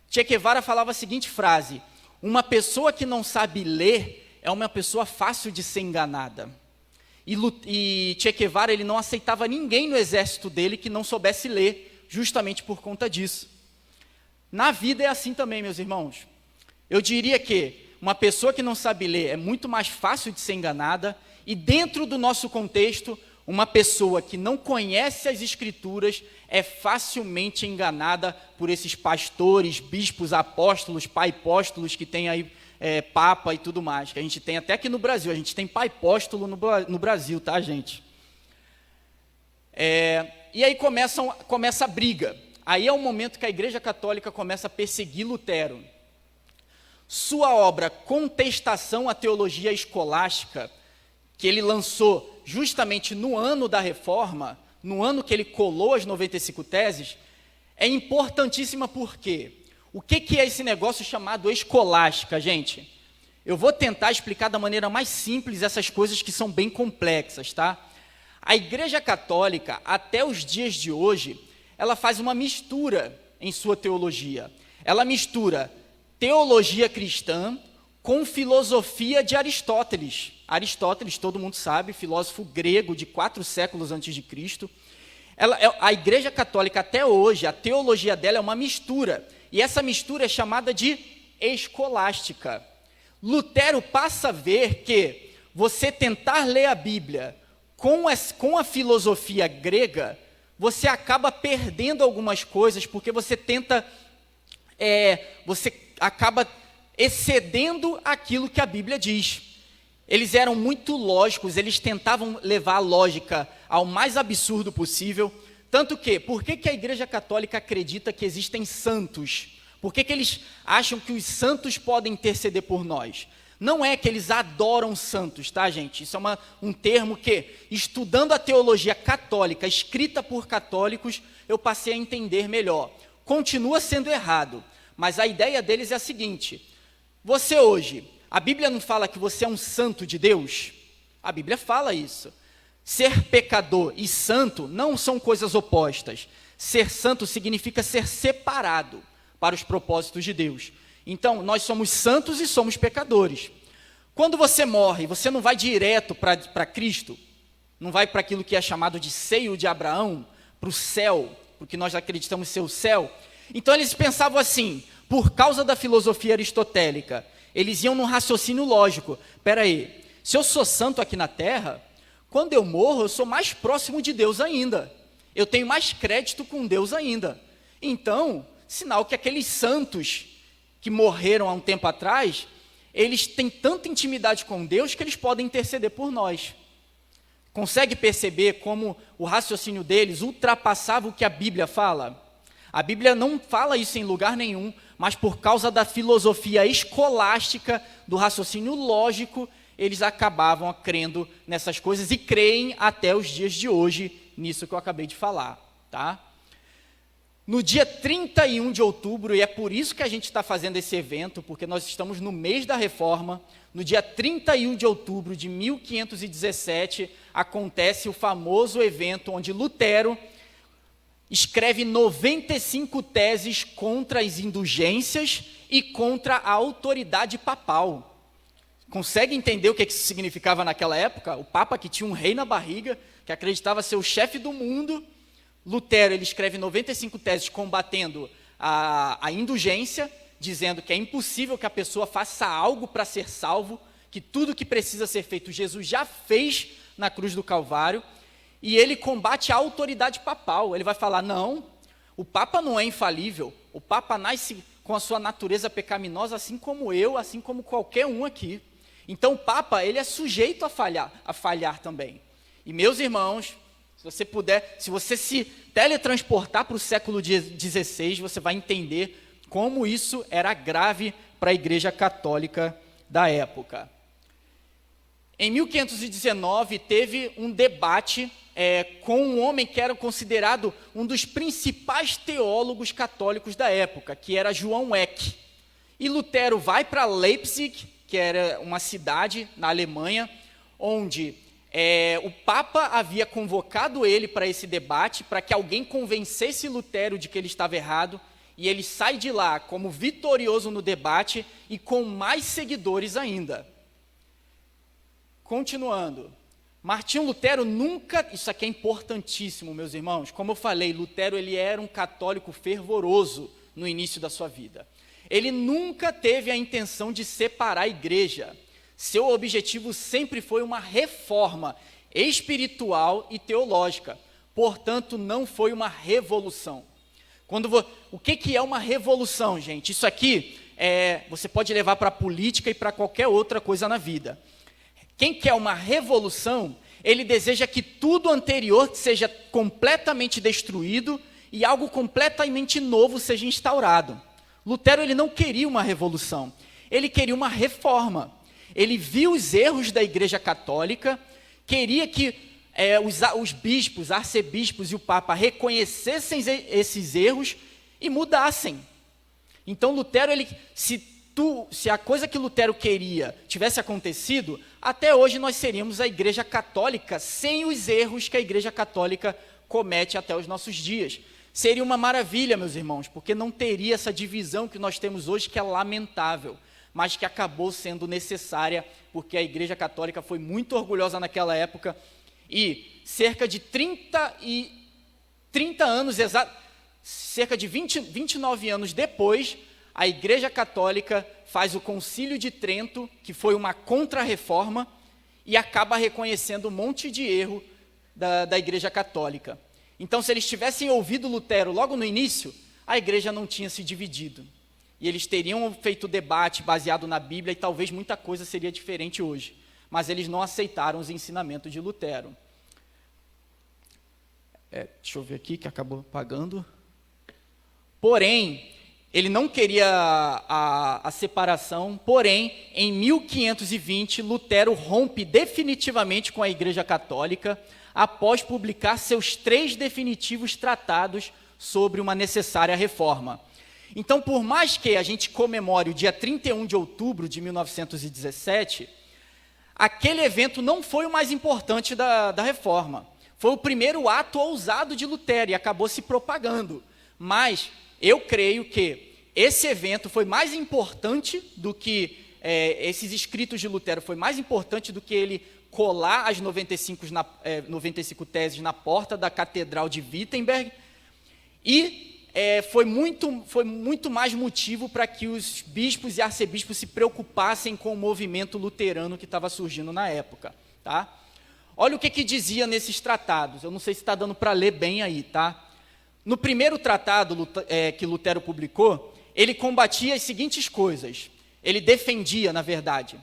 Speaker 1: Che Guevara falava a seguinte frase: uma pessoa que não sabe ler é uma pessoa fácil de ser enganada. E Che Guevara, ele não aceitava ninguém no exército dele que não soubesse ler, justamente por conta disso. Na vida é assim também, meus irmãos. Eu diria que uma pessoa que não sabe ler é muito mais fácil de ser enganada, e dentro do nosso contexto, uma pessoa que não conhece as Escrituras é facilmente enganada por esses pastores, bispos, apóstolos, paipóstolos que tem aí, papa e tudo mais, que a gente tem até aqui no Brasil, a gente tem paipóstolo no Brasil, tá, gente? E aí começa a briga. Aí é o momento que a Igreja Católica começa a perseguir Lutero. Sua obra Contestação à Teologia Escolástica, que ele lançou justamente no ano da Reforma, no ano que ele colou as 95 teses, é importantíssima porque o que é esse negócio chamado escolástica, gente? Eu vou tentar explicar da maneira mais simples essas coisas que são bem complexas, tá? A Igreja Católica, até os dias de hoje, ela faz uma mistura em sua teologia. Ela mistura teologia cristã com filosofia de Aristóteles. Aristóteles, todo mundo sabe, filósofo grego de 4 séculos antes de Cristo. A Igreja Católica, até hoje, a teologia dela é uma mistura. E essa mistura é chamada de escolástica. Lutero passa a ver que você tentar ler a Bíblia com a filosofia grega, você acaba perdendo algumas coisas, porque você acaba excedendo aquilo que a Bíblia diz. Eles eram muito lógicos, eles tentavam levar a lógica ao mais absurdo possível, tanto que, por que a Igreja Católica acredita que existem santos? Por que eles acham que os santos podem interceder por nós? Não é que eles adoram santos, tá, gente? Isso é um termo que, estudando a teologia católica, escrita por católicos, eu passei a entender melhor. Continua sendo errado, mas a ideia deles é a seguinte: você hoje, a Bíblia não fala que você é um santo de Deus? A Bíblia fala isso. Ser pecador e santo não são coisas opostas. Ser santo significa ser separado para os propósitos de Deus. Então, nós somos santos e somos pecadores. Quando você morre, você não vai direto para Cristo, não vai para aquilo que é chamado de seio de Abraão, para o céu, porque nós acreditamos ser o céu. Então, eles pensavam assim, por causa da filosofia aristotélica, eles iam num raciocínio lógico. Espera aí, se eu sou santo aqui na terra, quando eu morro, eu sou mais próximo de Deus ainda. Eu tenho mais crédito com Deus ainda. Então, sinal que aqueles santos que morreram há um tempo atrás, eles têm tanta intimidade com Deus que eles podem interceder por nós. Consegue perceber como o raciocínio deles ultrapassava o que a Bíblia fala? A Bíblia não fala isso em lugar nenhum, mas por causa da filosofia escolástica, do raciocínio lógico, eles acabavam crendo nessas coisas e creem até os dias de hoje nisso que eu acabei de falar, tá? No dia 31 de outubro, e é por isso que a gente está fazendo esse evento, porque nós estamos no mês da Reforma, no dia 31 de outubro de 1517, acontece o famoso evento onde Lutero escreve 95 teses contra as indulgências e contra a autoridade papal. Consegue entender o que isso significava naquela época? O Papa que tinha um rei na barriga, que acreditava ser o chefe do mundo. Lutero, ele escreve 95 teses combatendo a indulgência, dizendo que é impossível que a pessoa faça algo para ser salvo, que tudo que precisa ser feito, Jesus já fez na cruz do Calvário, e ele combate a autoridade papal. Ele vai falar, não, o Papa não é infalível, o Papa nasce com a sua natureza pecaminosa, assim como eu, assim como qualquer um aqui. Então o Papa, ele é sujeito a falhar também. E meus irmãos, se você puder, se você se teletransportar para o século XVI, você vai entender como isso era grave para a Igreja Católica da época. Em 1519, teve um debate com um homem que era considerado um dos principais teólogos católicos da época, que era João Eck. E Lutero vai para Leipzig, que era uma cidade na Alemanha, onde o Papa havia convocado ele para esse debate, para que alguém convencesse Lutero de que ele estava errado, e ele sai de lá como vitorioso no debate e com mais seguidores ainda. Continuando, Martinho Lutero nunca, isso aqui é importantíssimo, meus irmãos, como eu falei, Lutero ele era um católico fervoroso no início da sua vida. Ele nunca teve a intenção de separar a igreja. Seu objetivo sempre foi uma reforma espiritual e teológica. Portanto, não foi uma revolução. O que é uma revolução, gente? Isso aqui você pode levar para a política e para qualquer outra coisa na vida. Quem quer uma revolução, ele deseja que tudo anterior seja completamente destruído e algo completamente novo seja instaurado. Lutero ele não queria uma revolução, ele queria uma reforma. Ele viu os erros da Igreja Católica, queria que os bispos, arcebispos e o Papa reconhecessem esses erros e mudassem. Então Lutero, se a coisa que Lutero queria tivesse acontecido, até hoje nós seríamos a Igreja Católica sem os erros que a Igreja Católica comete até os nossos dias. Seria uma maravilha, meus irmãos, porque não teria essa divisão que nós temos hoje, que é lamentável, mas que acabou sendo necessária, porque a Igreja Católica foi muito orgulhosa naquela época, e cerca de 30 anos, cerca de 29 anos depois, a Igreja Católica faz o Concílio de Trento, que foi uma contra-reforma, e acaba reconhecendo um monte de erro da Igreja Católica. Então, se eles tivessem ouvido Lutero logo no início, a igreja não tinha se dividido. E eles teriam feito debate baseado na Bíblia e talvez muita coisa seria diferente hoje. Mas eles não aceitaram os ensinamentos de Lutero. Deixa eu ver aqui, que acabou apagando. Porém, ele não queria a separação, porém, em 1520, Lutero rompe definitivamente com a Igreja Católica, após publicar seus 3 definitivos tratados sobre uma necessária reforma. Então, por mais que a gente comemore o dia 31 de outubro de 1917, aquele evento não foi o mais importante da reforma. Foi o primeiro ato ousado de Lutero e acabou se propagando. Mas eu creio que esse evento foi mais importante do que esses escritos de Lutero, foi mais importante do que ele colar as 95 teses na porta da Catedral de Wittenberg, e foi muito mais motivo para que os bispos e arcebispos se preocupassem com o movimento luterano que estava surgindo na época. Tá? Olha o que dizia nesses tratados, eu não sei se está dando para ler bem aí. Tá? No primeiro tratado que Lutero publicou, ele combatia as seguintes coisas, ele defendia, na verdade,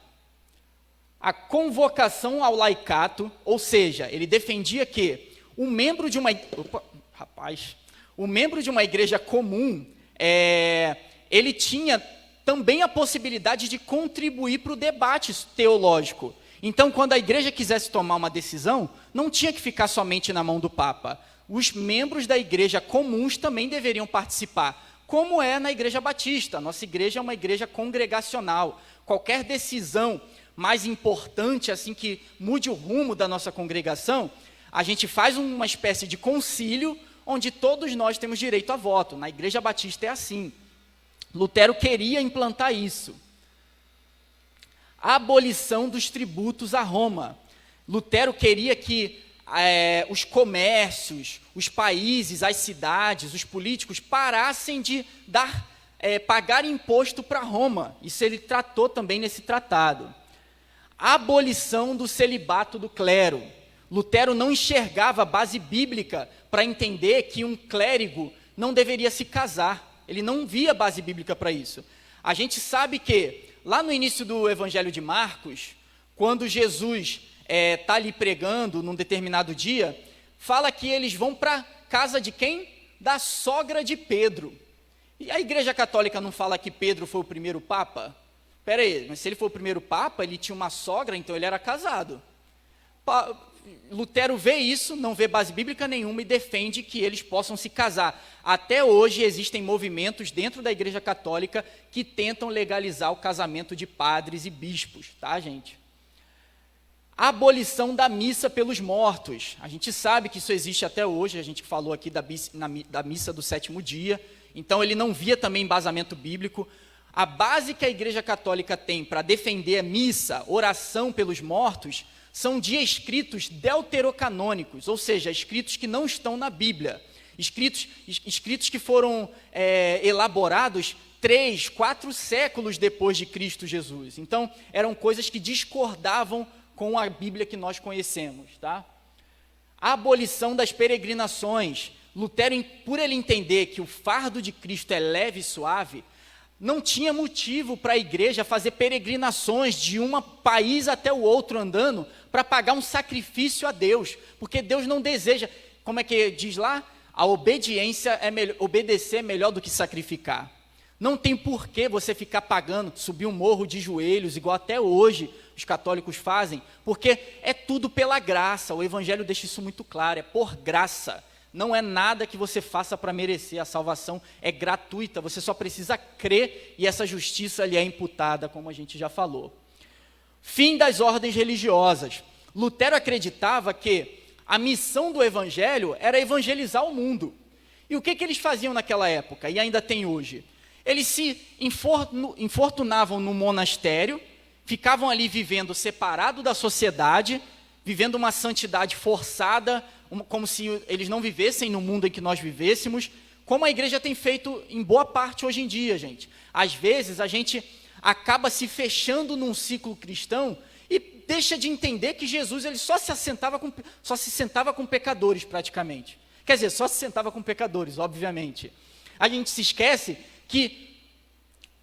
Speaker 1: a convocação ao laicato, ou seja, ele defendia que o membro de uma igreja comum, ele tinha também a possibilidade de contribuir para o debate teológico. Então, quando a igreja quisesse tomar uma decisão, não tinha que ficar somente na mão do Papa. Os membros da igreja comuns também deveriam participar, como é na Igreja Batista. Nossa igreja é uma igreja congregacional. Qualquer decisão mais importante, assim, que mude o rumo da nossa congregação, a gente faz uma espécie de concílio, onde todos nós temos direito a voto. Na Igreja Batista é assim. Lutero queria implantar isso. A abolição dos tributos a Roma. Lutero queria que os comércios, os países, as cidades, os políticos parassem de pagar imposto para Roma. Isso ele tratou também nesse tratado. A abolição do celibato do clero. Lutero não enxergava base bíblica para entender que um clérigo não deveria se casar. Ele não via base bíblica para isso. A gente sabe que, lá no início do Evangelho de Marcos, quando Jesus está ali pregando num determinado dia, fala que eles vão para a casa de quem? Da sogra de Pedro. E a Igreja Católica não fala que Pedro foi o primeiro Papa? Espera aí, mas se ele foi o primeiro Papa, ele tinha uma sogra, então ele era casado. Lutero vê isso, não vê base bíblica nenhuma e defende que eles possam se casar. Até hoje existem movimentos dentro da Igreja Católica que tentam legalizar o casamento de padres e bispos, tá, gente? A abolição da missa pelos mortos. A gente sabe que isso existe até hoje, a gente falou aqui da missa do sétimo dia, então ele não via também embasamento bíblico. A base que a Igreja Católica tem para defender a missa, oração pelos mortos, são de escritos deuterocanônicos, ou seja, escritos que não estão na Bíblia, escritos que foram elaborados 3, 4 séculos depois de Cristo Jesus. Então, eram coisas que discordavam com a Bíblia que nós conhecemos, tá? A abolição das peregrinações. Lutero, por ele entender que o fardo de Cristo é leve e suave, não tinha motivo para a igreja fazer peregrinações de um país até o outro andando para pagar um sacrifício a Deus, porque Deus não deseja, como é que diz lá? A obediência obedecer é melhor do que sacrificar. Não tem por que você ficar pagando, subir um morro de joelhos, igual até hoje os católicos fazem, porque é tudo pela graça, o Evangelho deixa isso muito claro, é por graça. Não é nada que você faça para merecer, a salvação é gratuita, você só precisa crer e essa justiça lhe é imputada, como a gente já falou. Fim das ordens religiosas. Lutero acreditava que a missão do Evangelho era evangelizar o mundo. E o que eles faziam naquela época, e ainda tem hoje? Eles se infortunavam no monastério, ficavam ali vivendo separado da sociedade, vivendo uma santidade forçada, como se eles não vivessem no mundo em que nós vivêssemos, como a igreja tem feito em boa parte hoje em dia, gente. Às vezes a gente acaba se fechando num ciclo cristão e deixa de entender que Jesus ele só se sentava com pecadores praticamente. Quer dizer, só se sentava com pecadores, obviamente. A gente se esquece que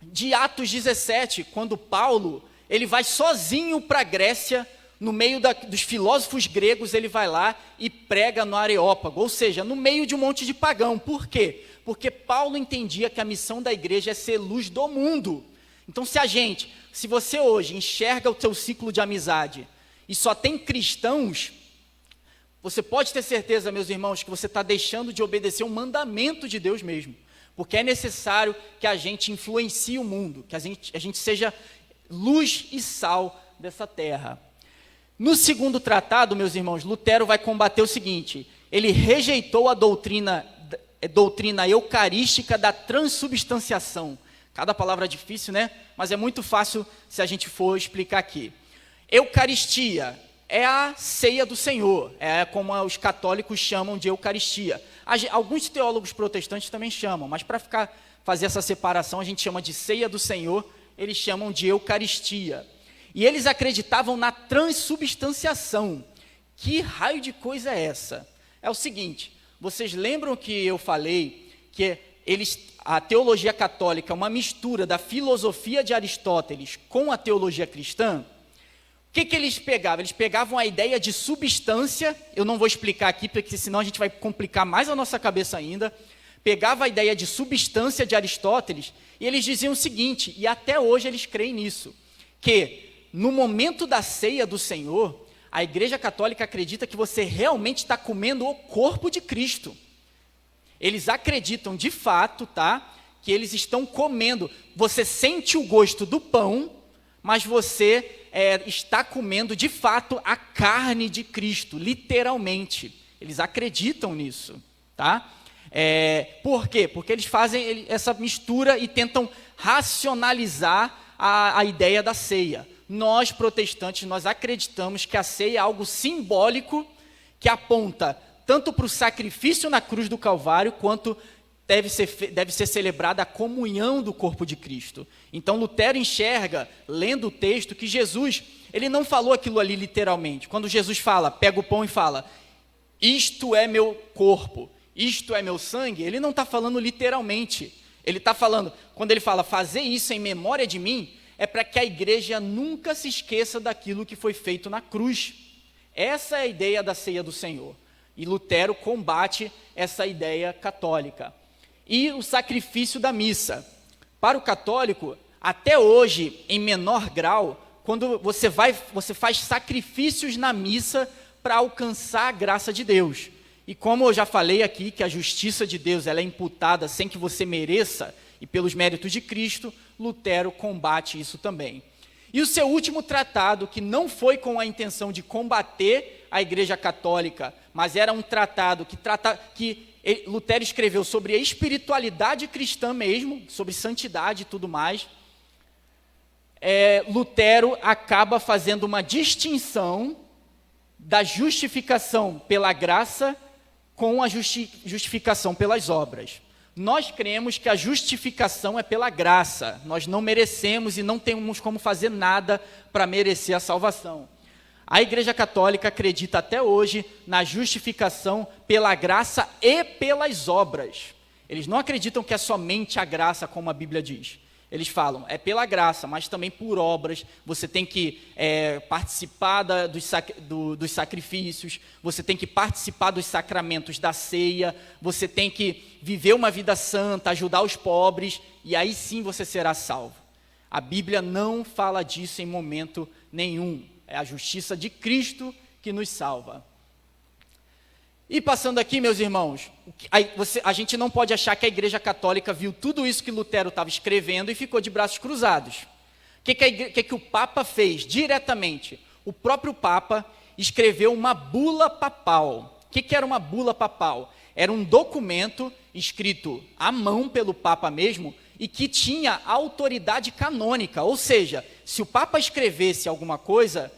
Speaker 1: de Atos 17, quando Paulo ele vai sozinho para a Grécia, no meio dos filósofos gregos, ele vai lá e prega no Areópago, ou seja, no meio de um monte de pagão. Por quê? Porque Paulo entendia que a missão da igreja é ser luz do mundo. Então, se você hoje enxerga o seu ciclo de amizade e só tem cristãos, você pode ter certeza, meus irmãos, que você está deixando de obedecer um mandamento de Deus mesmo. Porque é necessário que a gente influencie o mundo, que a gente seja luz e sal dessa terra. No segundo tratado, meus irmãos, Lutero vai combater o seguinte: ele rejeitou a doutrina eucarística da transubstanciação. Cada palavra é difícil, né? Mas é muito fácil se a gente for explicar aqui. Eucaristia é a ceia do Senhor, é como os católicos chamam de Eucaristia. Alguns teólogos protestantes também chamam, mas para fazer essa separação, a gente chama de ceia do Senhor, eles chamam de Eucaristia. E eles acreditavam na transubstanciação. Que raio de coisa é essa? É o seguinte, vocês lembram que eu falei que a teologia católica é uma mistura da filosofia de Aristóteles com a teologia cristã? O que eles pegavam? Eles pegavam a ideia de substância, eu não vou explicar aqui, porque senão a gente vai complicar mais a nossa cabeça ainda. Pegava a ideia de substância de Aristóteles e eles diziam o seguinte, e até hoje eles creem nisso, que no momento da ceia do Senhor, a Igreja Católica acredita que você realmente está comendo o corpo de Cristo. Eles acreditam de fato, tá, que eles estão comendo. Você sente o gosto do pão, mas você está comendo de fato a carne de Cristo, literalmente. Eles acreditam nisso, tá? Por quê? Porque eles fazem essa mistura e tentam racionalizar a ideia da ceia. Nós, protestantes, nós acreditamos que a ceia é algo simbólico que aponta tanto para o sacrifício na cruz do Calvário, quanto deve ser celebrada a comunhão do corpo de Cristo. Então, Lutero enxerga, lendo o texto, que Jesus, ele não falou aquilo ali literalmente. Quando Jesus fala, pega o pão e fala, isto é meu corpo, isto é meu sangue, ele não está falando literalmente. Ele está falando, quando ele fala, fazer isso em memória de mim, é para que a igreja nunca se esqueça daquilo que foi feito na cruz. Essa é a ideia da ceia do Senhor. E Lutero combate essa ideia católica. E o sacrifício da missa. Para o católico, até hoje, em menor grau, quando você faz sacrifícios na missa para alcançar a graça de Deus. E como eu já falei aqui, que a justiça de Deus ela é imputada sem que você mereça, e pelos méritos de Cristo, Lutero combate isso também. E o seu último tratado, que não foi com a intenção de combater a Igreja Católica, mas era um tratado que Lutero escreveu sobre a espiritualidade cristã mesmo, sobre santidade e tudo mais, Lutero acaba fazendo uma distinção da justificação pela graça com a justificação pelas obras. Nós cremos que a justificação é pela graça, nós não merecemos e não temos como fazer nada para merecer a salvação. A Igreja Católica acredita até hoje na justificação pela graça e pelas obras. Eles não acreditam que é somente a graça, como a Bíblia diz. Eles falam, é pela graça, mas também por obras. Você tem que participar dos sacrifícios, você tem que participar dos sacramentos da ceia, você tem que viver uma vida santa, ajudar os pobres, e aí sim você será salvo. A Bíblia não fala disso em momento nenhum. É a justiça de Cristo que nos salva. E passando aqui, meus irmãos, a gente não pode achar que a Igreja Católica viu tudo isso que Lutero estava escrevendo e ficou de braços cruzados. O que o Papa fez diretamente? O próprio Papa escreveu uma bula papal. O que era uma bula papal? Era um documento escrito à mão pelo Papa mesmo e que tinha autoridade canônica. Ou seja, se o Papa escrevesse alguma coisa,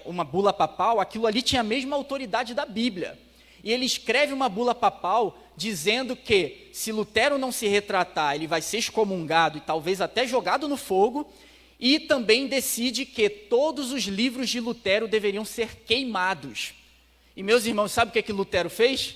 Speaker 1: uma bula papal, aquilo ali tinha a mesma autoridade da Bíblia. E ele escreve uma bula papal dizendo que, se Lutero não se retratar, ele vai ser excomungado e talvez até jogado no fogo, e também decide que todos os livros de Lutero deveriam ser queimados. E, meus irmãos, sabe o que Lutero fez?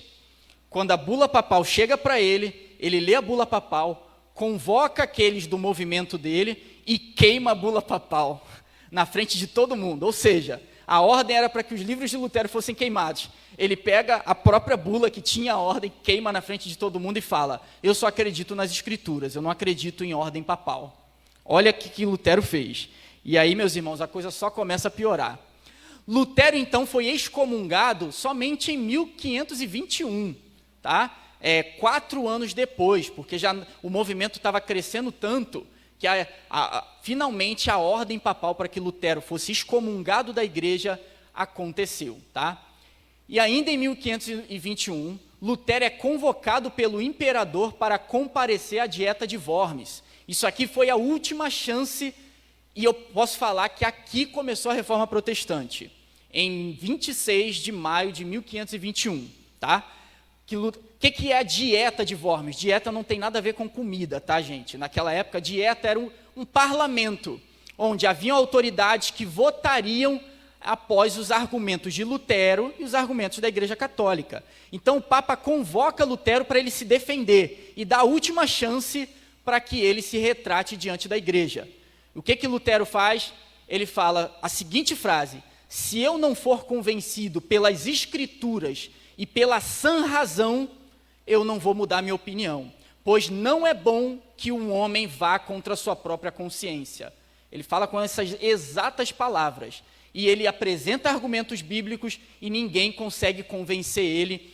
Speaker 1: Quando a bula papal chega para ele lê a bula papal, convoca aqueles do movimento dele e queima a bula papal na frente de todo mundo. Ou seja, a ordem era para que os livros de Lutero fossem queimados. Ele pega a própria bula que tinha a ordem, queima na frente de todo mundo e fala, eu só acredito nas escrituras, eu não acredito em ordem papal. Olha o que Lutero fez. E aí, meus irmãos, a coisa só começa a piorar. Lutero, então, foi excomungado somente em 1521, tá? 4 anos depois, porque já o movimento estava crescendo tanto que finalmente a ordem papal para que Lutero fosse excomungado da igreja aconteceu, tá? E ainda em 1521, Lutero é convocado pelo imperador para comparecer à Dieta de Worms. Isso aqui foi a última chance, e eu posso falar que aqui começou a Reforma Protestante, em 26 de maio de 1521, tá? O que é a Dieta de Worms? Dieta não tem nada a ver com comida, tá, gente? Naquela época, dieta era um parlamento, onde haviam autoridades que votariam após os argumentos de Lutero e os argumentos da Igreja Católica. Então, o Papa convoca Lutero para ele se defender e dá a última chance para que ele se retrate diante da Igreja. O que Lutero faz? Ele fala a seguinte frase, se eu não for convencido pelas Escrituras e pela sã razão, eu não vou mudar minha opinião, pois não é bom que um homem vá contra a sua própria consciência. Ele fala com essas exatas palavras, e ele apresenta argumentos bíblicos e ninguém consegue convencer ele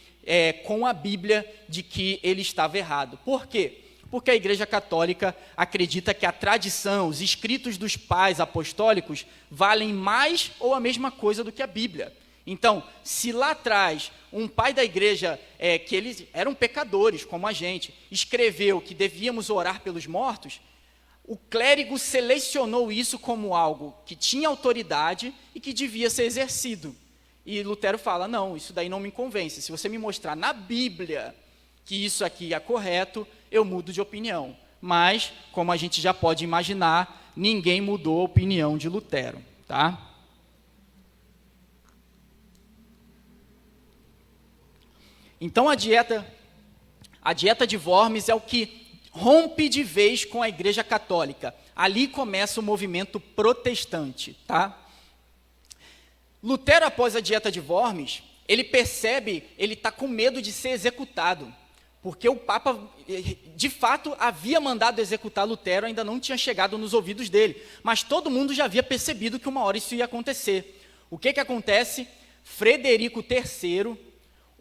Speaker 1: com a Bíblia de que ele estava errado. Por quê? Porque a Igreja Católica acredita que a tradição, os escritos dos pais apostólicos valem mais ou a mesma coisa do que a Bíblia. Então, se lá atrás um pai da igreja, que eles eram pecadores como a gente, escreveu que devíamos orar pelos mortos, o clérigo selecionou isso como algo que tinha autoridade e que devia ser exercido. E Lutero fala, não, isso daí não me convence. Se você me mostrar na Bíblia que isso aqui é correto, eu mudo de opinião. Mas, como a gente já pode imaginar, ninguém mudou a opinião de Lutero, tá? Então a dieta de Worms é o que rompe de vez com a Igreja Católica. Ali começa o movimento protestante, tá? Lutero, após a dieta de Worms, ele percebe, ele está com medo de ser executado, porque o Papa, de fato, havia mandado executar Lutero, ainda não tinha chegado nos ouvidos dele, mas todo mundo já havia percebido que uma hora isso ia acontecer. O que acontece? Frederico III,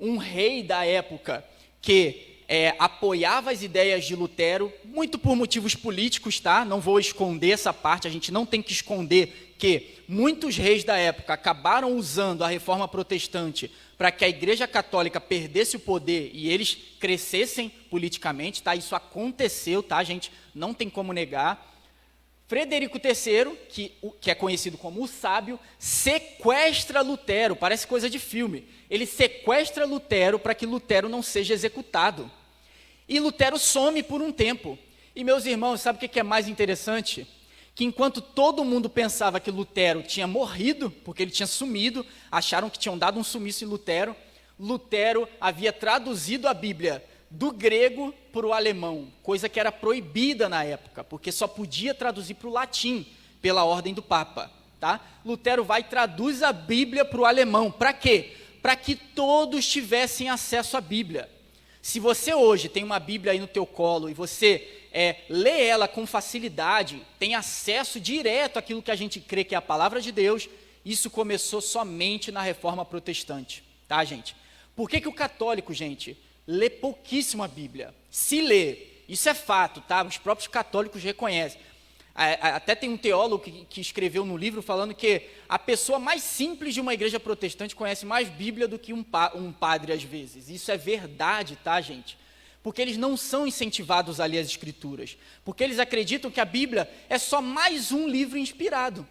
Speaker 1: um rei da época que apoiava as ideias de Lutero, muito por motivos políticos, tá? Não vou esconder essa parte, a gente não tem que esconder que muitos reis da época acabaram usando a reforma protestante para que a Igreja Católica perdesse o poder e eles crescessem politicamente, tá? Isso aconteceu, tá, gente? Não tem como negar. Frederico III, que é conhecido como o Sábio, sequestra Lutero, parece coisa de filme. Ele sequestra Lutero para que Lutero não seja executado. E Lutero some por um tempo. E, meus irmãos, sabe o que é mais interessante? Que enquanto todo mundo pensava que Lutero tinha morrido, porque ele tinha sumido, acharam que tinham dado um sumiço em Lutero, Lutero havia traduzido a Bíblia do grego para o alemão, coisa que era proibida na época, porque só podia traduzir para o latim, pela ordem do Papa. Tá? Lutero vai e traduz a Bíblia para o alemão. Para quê? Para que todos tivessem acesso à Bíblia. Se você hoje tem uma Bíblia aí no teu colo e você lê ela com facilidade, tem acesso direto àquilo que a gente crê que é a palavra de Deus, isso começou somente na Reforma Protestante, tá, gente? Por que o católico, gente, lê pouquíssimo a Bíblia? Se lê, isso é fato, tá? Os próprios católicos reconhecem. Até tem um teólogo que escreveu no livro falando que a pessoa mais simples de uma igreja protestante conhece mais Bíblia do que um padre às vezes. Isso é verdade, tá, gente? Porque eles não são incentivados a ler as Escrituras. Porque eles acreditam que a Bíblia é só mais um livro inspirado.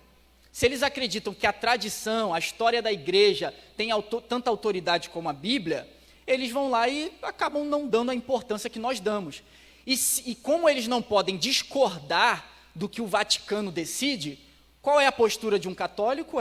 Speaker 1: Se eles acreditam que a tradição, a história da igreja tem tanta autoridade como a Bíblia, eles vão lá e acabam não dando a importância que nós damos. E como eles não podem discordar do que o Vaticano decide, qual é a postura de um católico?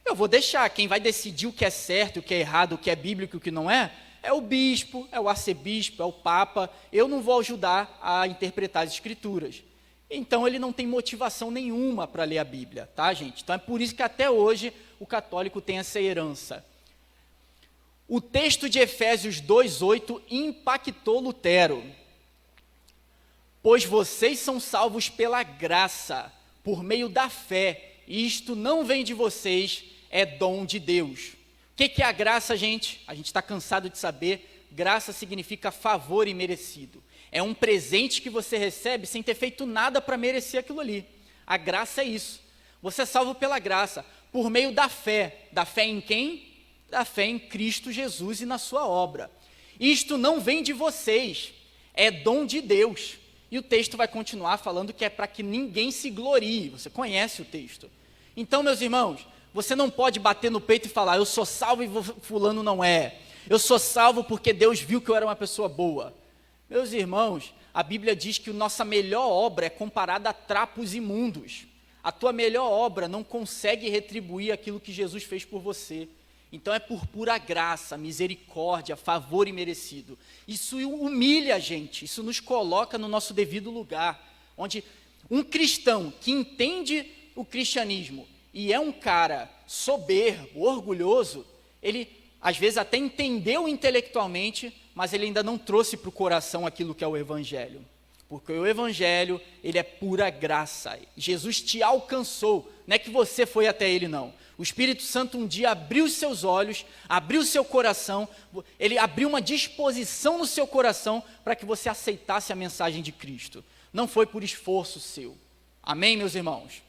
Speaker 1: Eu vou deixar, quem vai decidir o que é certo, o que é errado, o que é bíblico e o que não é o bispo, é o arcebispo, é o papa, eu não vou ajudar a interpretar as Escrituras. Então ele não tem motivação nenhuma para ler a Bíblia, tá, gente? Então é por isso que até hoje o católico tem essa herança. O texto de Efésios 2:8 impactou Lutero. Pois vocês são salvos pela graça, por meio da fé, e isto não vem de vocês, é dom de Deus. O que é a graça, gente? A gente está cansado de saber. Graça significa favor imerecido. É um presente que você recebe sem ter feito nada para merecer aquilo ali. A graça é isso. Você é salvo pela graça, por meio da fé. Da fé em quem? Da fé em Cristo Jesus e na sua obra. Isto não vem de vocês, é dom de Deus. E o texto vai continuar falando que é para que ninguém se glorie. Você conhece o texto. Então, meus irmãos, você não pode bater no peito e falar, eu sou salvo e fulano não é. Eu sou salvo porque Deus viu que eu era uma pessoa boa. Meus irmãos, a Bíblia diz que a nossa melhor obra é comparada a trapos imundos. A tua melhor obra não consegue retribuir aquilo que Jesus fez por você. Então é por pura graça, misericórdia, favor imerecido. Isso humilha a gente, isso nos coloca no nosso devido lugar, onde um cristão que entende o cristianismo e é um cara soberbo, orgulhoso, ele às vezes até entendeu intelectualmente, mas ele ainda não trouxe para o coração aquilo que é o Evangelho. Porque o Evangelho, ele é pura graça. Jesus te alcançou, não é que você foi até ele, não. O Espírito Santo um dia abriu os seus olhos, abriu o seu coração, ele abriu uma disposição no seu coração para que você aceitasse a mensagem de Cristo. Não foi por esforço seu. Amém, meus irmãos?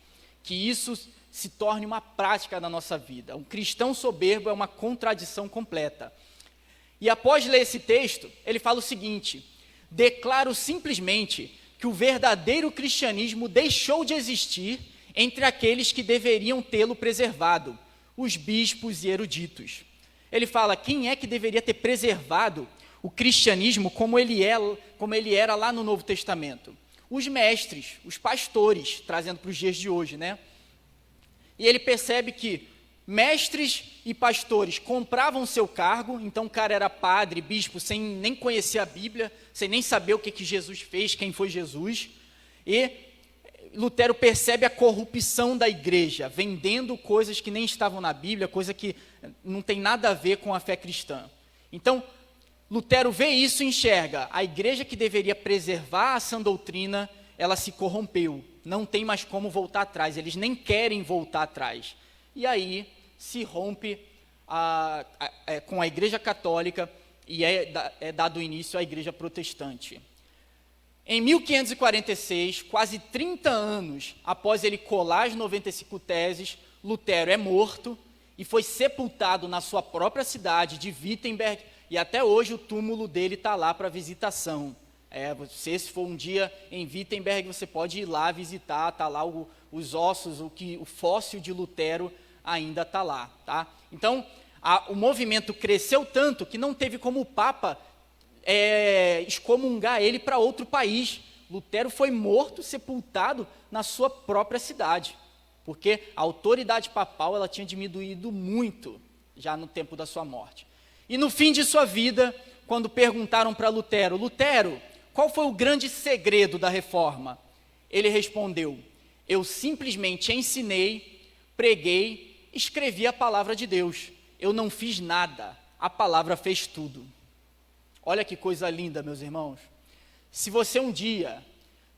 Speaker 1: Que isso se torne uma prática na nossa vida. Um cristão soberbo é uma contradição completa. E após ler esse texto, ele fala o seguinte: declaro simplesmente que o verdadeiro cristianismo deixou de existir entre aqueles que deveriam tê-lo preservado, os bispos e eruditos. Ele fala, quem é que deveria ter preservado o cristianismo como ele era lá no Novo Testamento? Os mestres, os pastores, trazendo para os dias de hoje, né? E ele percebe que mestres e pastores compravam seu cargo, então o cara era padre, bispo, sem nem conhecer a Bíblia, sem nem saber o que Jesus fez, quem foi Jesus. E Lutero percebe a corrupção da igreja, vendendo coisas que nem estavam na Bíblia, coisa que não tem nada a ver com a fé cristã. Então, Lutero vê isso e enxerga, a igreja que deveria preservar a sã doutrina, ela se corrompeu, não tem mais como voltar atrás, eles nem querem voltar atrás. E aí se rompe com a igreja católica e é dado início à igreja protestante. Em 1546, quase 30 anos após ele colar as 95 teses, Lutero é morto e foi sepultado na sua própria cidade de Wittenberg, e até hoje o túmulo dele está lá para visitação. Se for um dia em Wittenberg, você pode ir lá visitar, está lá os ossos, o fóssil de Lutero ainda está lá. Tá? Então, o movimento cresceu tanto que não teve como o Papa excomungar ele para outro país. Lutero foi morto, sepultado na sua própria cidade, porque a autoridade papal ela tinha diminuído muito já no tempo da sua morte. E no fim de sua vida, quando perguntaram para Lutero, Lutero, qual foi o grande segredo da reforma? Ele respondeu, eu simplesmente ensinei, preguei, escrevi a palavra de Deus. Eu não fiz nada, a palavra fez tudo. Olha que coisa linda, meus irmãos. Se você um dia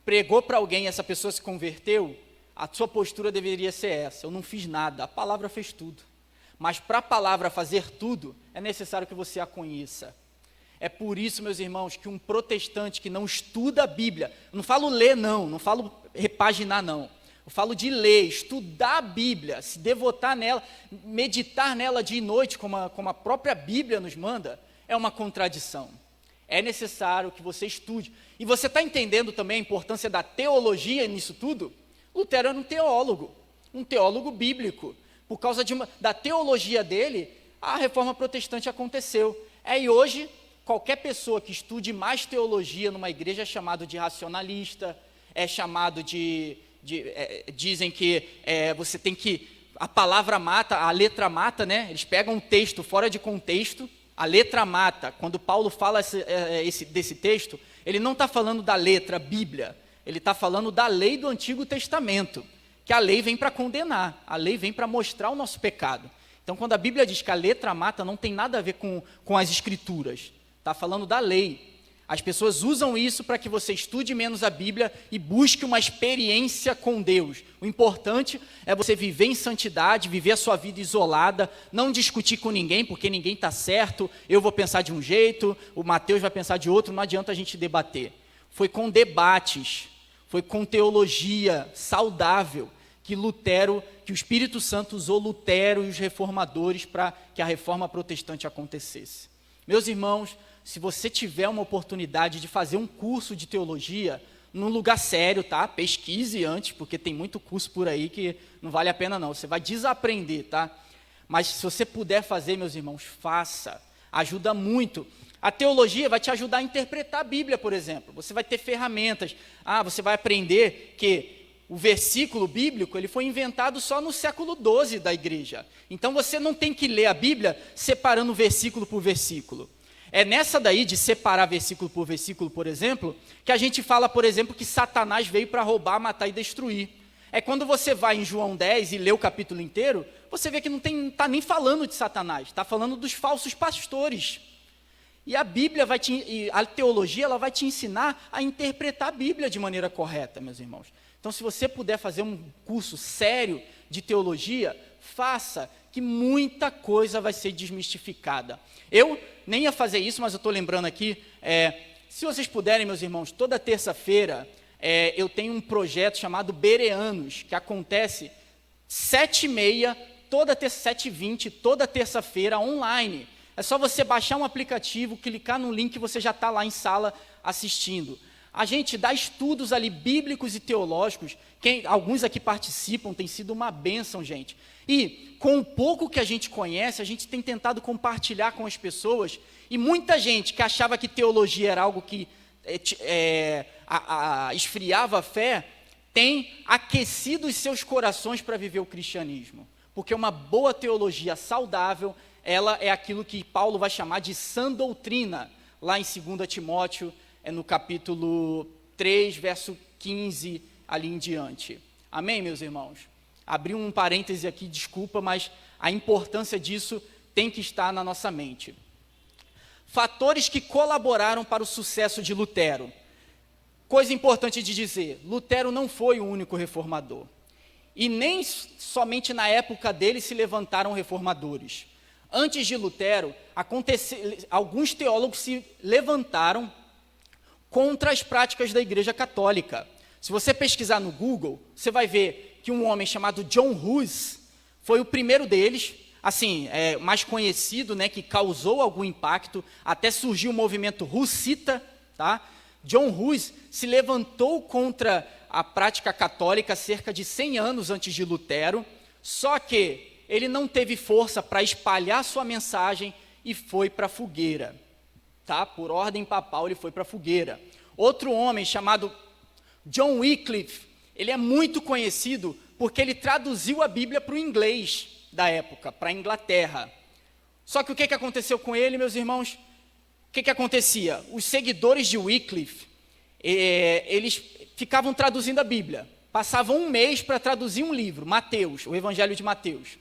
Speaker 1: pregou para alguém e essa pessoa se converteu, a sua postura deveria ser essa, eu não fiz nada, a palavra fez tudo. Mas para a palavra fazer tudo, é necessário que você a conheça. É por isso, meus irmãos, que um protestante que não estuda a Bíblia, não falo ler não falo repaginar não, eu falo de ler, estudar a Bíblia, se devotar nela, meditar nela dia e noite, como a própria Bíblia nos manda, é uma contradição. É necessário que você estude. E você está entendendo também a importância da teologia nisso tudo? Lutero era um teólogo bíblico. Por causa da teologia dele, a reforma protestante aconteceu. E hoje, qualquer pessoa que estude mais teologia numa igreja é chamado de racionalista, é chamado dizem que você tem que, a palavra mata, a letra mata, né? Eles pegam um texto fora de contexto, a letra mata. Quando Paulo fala desse texto, ele não está falando da letra Bíblia, ele está falando da lei do Antigo Testamento, que a lei vem para condenar, a lei vem para mostrar o nosso pecado. Então, quando a Bíblia diz que a letra mata, não tem nada a ver com as Escrituras, está falando da lei. As pessoas usam isso para que você estude menos a Bíblia e busque uma experiência com Deus. O importante é você viver em santidade, viver a sua vida isolada, não discutir com ninguém, porque ninguém está certo, eu vou pensar de um jeito, o Mateus vai pensar de outro, não adianta a gente debater. Foi com debates, foi com teologia saudável que o Espírito Santo usou Lutero e os reformadores para que a reforma protestante acontecesse. Meus irmãos, se você tiver uma oportunidade de fazer um curso de teologia, num lugar sério, tá? Pesquise antes, porque tem muito curso por aí que não vale a pena não, você vai desaprender, tá? Mas se você puder fazer, meus irmãos, faça, ajuda muito. A teologia vai te ajudar a interpretar a Bíblia, por exemplo. Você vai ter ferramentas. Você vai aprender que o versículo bíblico ele foi inventado só no século XII da igreja. Então você não tem que ler a Bíblia separando versículo por versículo. É nessa daí de separar versículo, por exemplo, que a gente fala, por exemplo, que Satanás veio para roubar, matar e destruir. É quando você vai em João 10 e lê o capítulo inteiro, você vê que não está nem falando de Satanás, está falando dos falsos pastores. E a Bíblia a teologia ela vai te ensinar a interpretar a Bíblia de maneira correta, meus irmãos. Então, se você puder fazer um curso sério de teologia, faça, que muita coisa vai ser desmistificada. Eu nem ia fazer isso, mas eu estou lembrando aqui, se vocês puderem, meus irmãos, toda terça-feira eu tenho um projeto chamado Bereanos, que acontece 7h30, toda terça, 7h20, toda terça-feira, online. É só você baixar um aplicativo, clicar no link e você já está lá em sala assistindo. A gente dá estudos ali bíblicos e teológicos, alguns aqui participam, tem sido uma bênção, gente. E com o pouco que a gente conhece, a gente tem tentado compartilhar com as pessoas, e muita gente que achava que teologia era algo que esfriava a fé, tem aquecido os seus corações para viver o cristianismo. Porque uma boa teologia saudável, ela é aquilo que Paulo vai chamar de sã doutrina, lá em 2 Timóteo, no capítulo 3, verso 15, ali em diante. Amém, meus irmãos? Abri um parêntese aqui, desculpa, mas a importância disso tem que estar na nossa mente. Fatores que colaboraram para o sucesso de Lutero. Coisa importante de dizer, Lutero não foi o único reformador. E nem somente na época dele se levantaram reformadores. Antes de Lutero, alguns teólogos se levantaram contra as práticas da Igreja Católica. Se você pesquisar no Google, você vai ver que um homem chamado John Hus foi o primeiro deles, assim, mais conhecido, né, que causou algum impacto, até surgiu o movimento hussita, tá? John Hus se levantou contra a prática católica cerca de 100 anos antes de Lutero, só que ele não teve força para espalhar sua mensagem e foi para a fogueira. Tá? Por ordem papal, ele foi para a fogueira. Outro homem chamado John Wycliffe, ele é muito conhecido porque ele traduziu a Bíblia para o inglês da época, para a Inglaterra. Só que o que aconteceu com ele, meus irmãos? O que acontecia? Os seguidores de Wycliffe, eles ficavam traduzindo a Bíblia. Passavam um mês para traduzir um livro, Mateus, o Evangelho de Mateus.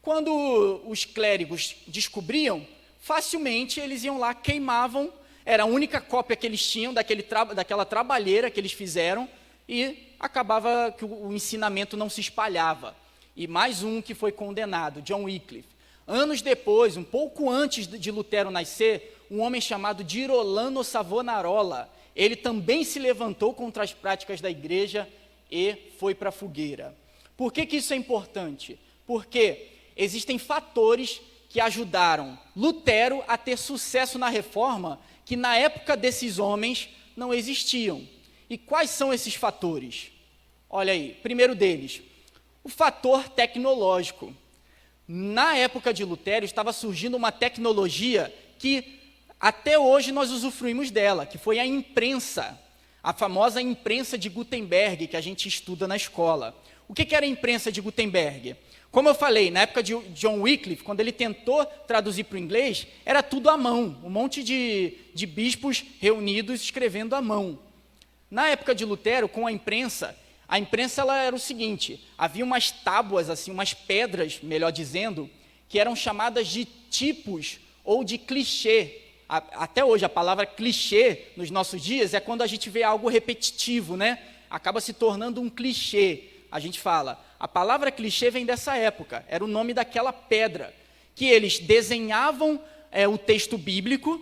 Speaker 1: Quando os clérigos descobriam, facilmente eles iam lá, queimavam, era a única cópia que eles tinham daquela trabalheira que eles fizeram, e acabava que o ensinamento não se espalhava. E mais um que foi condenado, John Wycliffe. Anos depois, um pouco antes de Lutero nascer, um homem chamado Girolamo Savonarola, ele também se levantou contra as práticas da igreja e foi para a fogueira. Por que isso é importante? Porque existem fatores que ajudaram Lutero a ter sucesso na reforma, que na época desses homens não existiam. E quais são esses fatores? Olha aí, primeiro deles, o fator tecnológico. Na época de Lutero estava surgindo uma tecnologia que até hoje nós usufruímos dela, que foi a imprensa, a famosa imprensa de Gutenberg, que a gente estuda na escola. O que era a imprensa de Gutenberg? Como eu falei, na época de John Wycliffe, quando ele tentou traduzir para o inglês, era tudo à mão, um monte de bispos reunidos escrevendo à mão. Na época de Lutero, com a imprensa ela era o seguinte, havia umas tábuas, assim, umas pedras, melhor dizendo, que eram chamadas de tipos ou de clichê. Até hoje, a palavra clichê, nos nossos dias, é quando a gente vê algo repetitivo, né? Acaba se tornando um clichê. A gente fala, a palavra clichê vem dessa época, era o nome daquela pedra, que eles desenhavam o texto bíblico,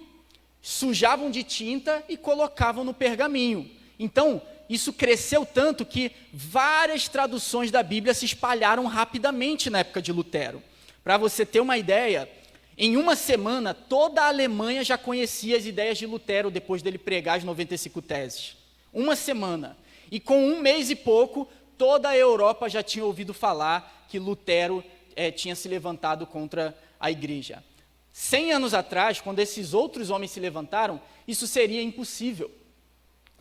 Speaker 1: sujavam de tinta e colocavam no pergaminho. Então, isso cresceu tanto que várias traduções da Bíblia se espalharam rapidamente na época de Lutero. Para você ter uma ideia, em uma semana, toda a Alemanha já conhecia as ideias de Lutero depois dele pregar as 95 teses. Uma semana. E com um mês e pouco, toda a Europa já tinha ouvido falar que Lutero tinha se levantado contra a igreja. 100 anos atrás, quando esses outros homens se levantaram, isso seria impossível.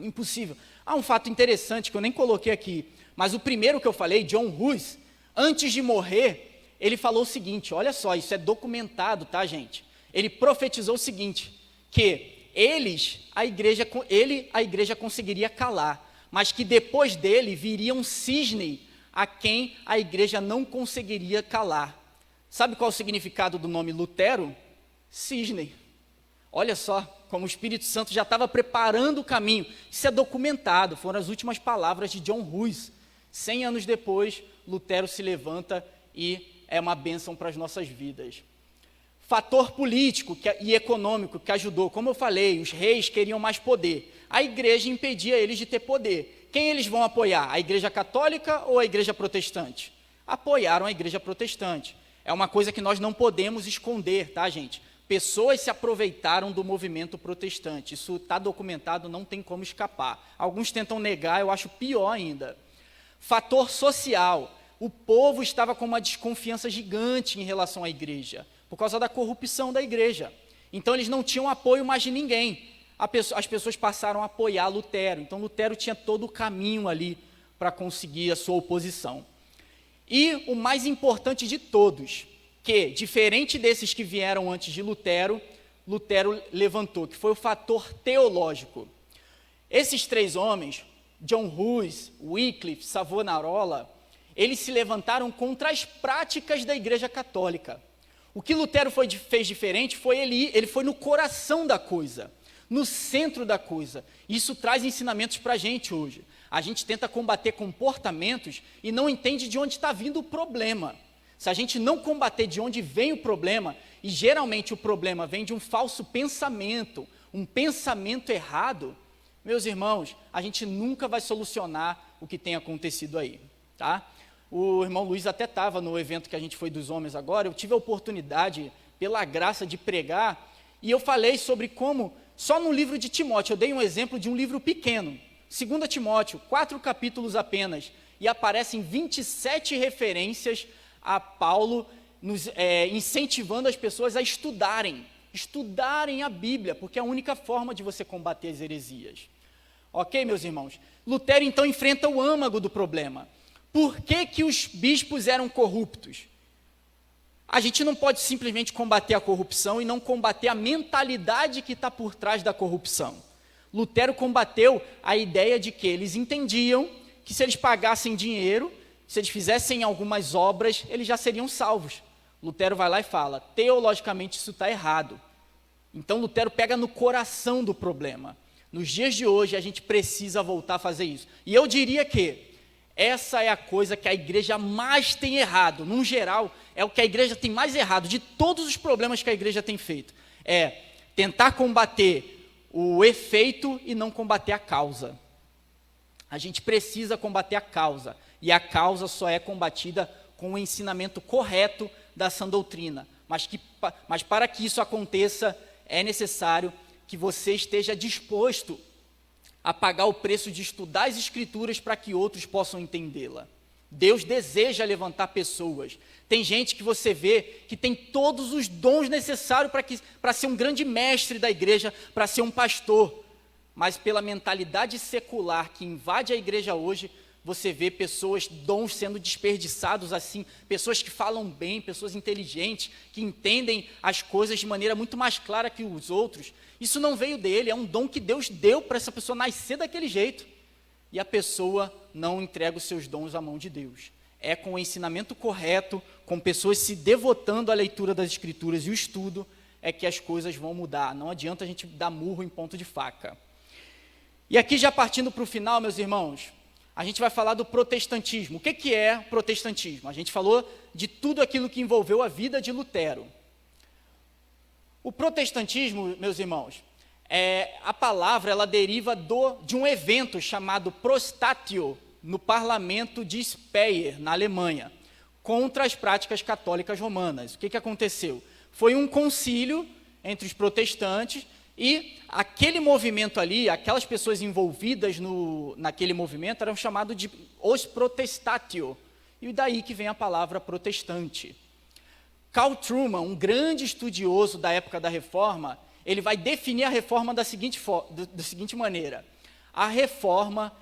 Speaker 1: Impossível. Há um fato interessante que eu nem coloquei aqui, mas o primeiro que eu falei, John Hus, antes de morrer, ele falou o seguinte, olha só, isso é documentado, tá, gente? Ele profetizou o seguinte, que a igreja conseguiria calar, mas que depois dele viria um cisne a quem a igreja não conseguiria calar. Sabe qual é o significado do nome Lutero? Cisne. Olha só, como o Espírito Santo já estava preparando o caminho. Isso é documentado, foram as últimas palavras de John Hus. 100 anos depois, Lutero se levanta e é uma bênção para as nossas vidas. Fator político e econômico que ajudou. Como eu falei, os reis queriam mais poder. A igreja impedia eles de ter poder. Quem eles vão apoiar? A igreja católica ou a igreja protestante? apoiaram a igreja protestante. É uma coisa que nós não podemos esconder, tá, gente? Pessoas se aproveitaram do movimento protestante. Isso está documentado, não tem como escapar. Alguns tentam negar, eu acho pior ainda. Fator social. O povo estava com uma desconfiança gigante em relação à igreja, por causa da corrupção da igreja. Então, eles não tinham apoio mais de ninguém. As pessoas passaram a apoiar Lutero. Então, Lutero tinha todo o caminho ali para conseguir a sua oposição. E o mais importante de todos, que, diferente desses que vieram antes de Lutero, Lutero levantou, que foi o fator teológico. Esses três homens, John Hus, Wycliffe, Savonarola, eles se levantaram contra as práticas da Igreja Católica. O que Lutero fez diferente foi ele foi no coração da coisa, no centro da coisa. Isso traz ensinamentos para a gente hoje. A gente tenta combater comportamentos e não entende de onde está vindo o problema. Se a gente não combater de onde vem o problema, e geralmente o problema vem de um falso pensamento, um pensamento errado, meus irmãos, a gente nunca vai solucionar o que tem acontecido aí, tá? O irmão Luiz até estava no evento que a gente foi dos homens agora, eu tive a oportunidade, pela graça, de pregar, e eu falei sobre como, só no livro de Timóteo, eu dei um exemplo de um livro pequeno, 2 Timóteo, 4 capítulos apenas, e aparecem 27 referências a Paulo incentivando as pessoas a estudarem a Bíblia, porque é a única forma de você combater as heresias. Ok, meus irmãos? Lutero, então, enfrenta o âmago do problema. Por que os bispos eram corruptos? A gente não pode simplesmente combater a corrupção e não combater a mentalidade que está por trás da corrupção. Lutero combateu a ideia de que eles entendiam que se eles pagassem dinheiro, se eles fizessem algumas obras, eles já seriam salvos. Lutero vai lá e fala, teologicamente isso está errado. Então Lutero pega no coração do problema. Nos dias de hoje a gente precisa voltar a fazer isso. E eu diria que essa é a coisa que a igreja mais tem errado. Num geral, é o que a igreja tem mais errado, de todos os problemas que a igreja tem feito. É tentar combater o efeito e não combater a causa. A gente precisa combater a causa, e a causa só é combatida com o ensinamento correto da sã doutrina. Mas para que isso aconteça, é necessário que você esteja disposto a pagar o preço de estudar as Escrituras para que outros possam entendê-la. Deus deseja levantar pessoas. Tem gente que você vê que tem todos os dons necessários para ser um grande mestre da igreja, para ser um pastor, mas pela mentalidade secular que invade a igreja hoje, você vê dons sendo desperdiçados assim, pessoas que falam bem, pessoas inteligentes, que entendem as coisas de maneira muito mais clara que os outros. Isso não veio dele, é um dom que Deus deu para essa pessoa nascer daquele jeito. E a pessoa não entrega os seus dons à mão de Deus. É com o ensinamento correto, com pessoas se devotando à leitura das Escrituras e o estudo, é que as coisas vão mudar. Não adianta a gente dar murro em ponto de faca. E aqui, já partindo para o final, meus irmãos, a gente vai falar do protestantismo. O que é protestantismo? A gente falou de tudo aquilo que envolveu a vida de Lutero. O protestantismo, meus irmãos, a palavra ela deriva de um evento chamado Prostatio, no parlamento de Speyer, na Alemanha, contra as práticas católicas romanas. O que aconteceu? Foi um concílio entre os protestantes e aquele movimento ali, aquelas pessoas envolvidas naquele movimento eram chamados de os protestatio, e daí que vem a palavra protestante. Carl Trueman, um grande estudioso da época da Reforma, ele vai definir a reforma da seguinte maneira: a reforma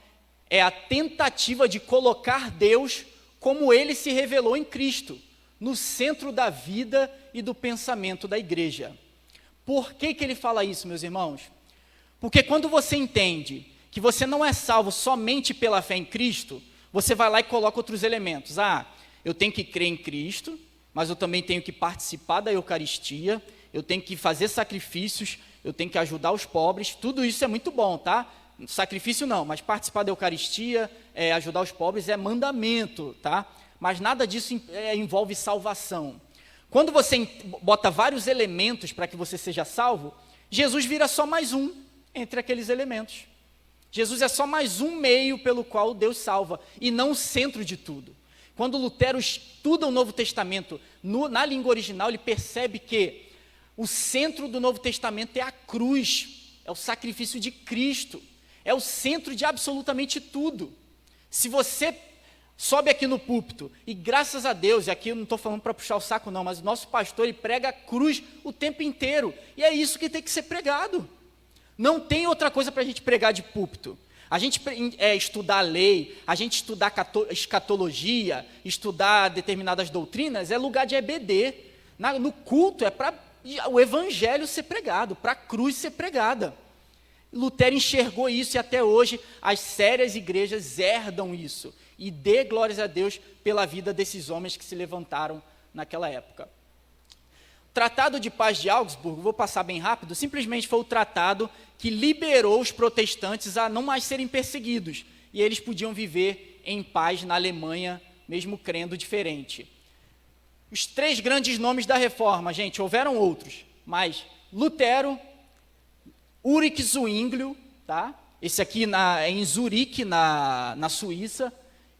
Speaker 1: é a tentativa de colocar Deus como ele se revelou em Cristo, no centro da vida e do pensamento da igreja. Por que ele fala isso, meus irmãos? Porque quando você entende que você não é salvo somente pela fé em Cristo, você vai lá e coloca outros elementos. Eu tenho que crer em Cristo, mas eu também tenho que participar da Eucaristia, eu tenho que fazer sacrifícios, eu tenho que ajudar os pobres, tudo isso é muito bom, tá? Sacrifício não, mas participar da Eucaristia, ajudar os pobres é mandamento, tá? Mas nada disso envolve salvação. Quando você bota vários elementos para que você seja salvo, Jesus vira só mais um entre aqueles elementos. Jesus é só mais um meio pelo qual Deus salva, e não o centro de tudo. Quando Lutero estuda o Novo Testamento na língua original, ele percebe que o centro do Novo Testamento é a cruz, é o sacrifício de Cristo, é o centro de absolutamente tudo. Se você sobe aqui no púlpito, e graças a Deus, e aqui eu não estou falando para puxar o saco não, mas o nosso pastor, ele prega a cruz o tempo inteiro, e é isso que tem que ser pregado. Não tem outra coisa para a gente pregar de púlpito. A gente estudar a lei, a gente estudar escatologia, estudar determinadas doutrinas, é lugar de EBD. No culto é para o evangelho ser pregado, para a cruz ser pregada. Lutero enxergou isso e até hoje as sérias igrejas herdam isso. E dê glórias a Deus pela vida desses homens que se levantaram naquela época. O Tratado de Paz de Augsburgo, vou passar bem rápido, simplesmente foi o tratado que liberou os protestantes a não mais serem perseguidos. E eles podiam viver em paz na Alemanha, mesmo crendo diferente. Os 3 grandes nomes da Reforma, gente, houveram outros, mas Lutero, Ulrich Zwinglio, tá? Esse aqui em Zurique, na Suíça,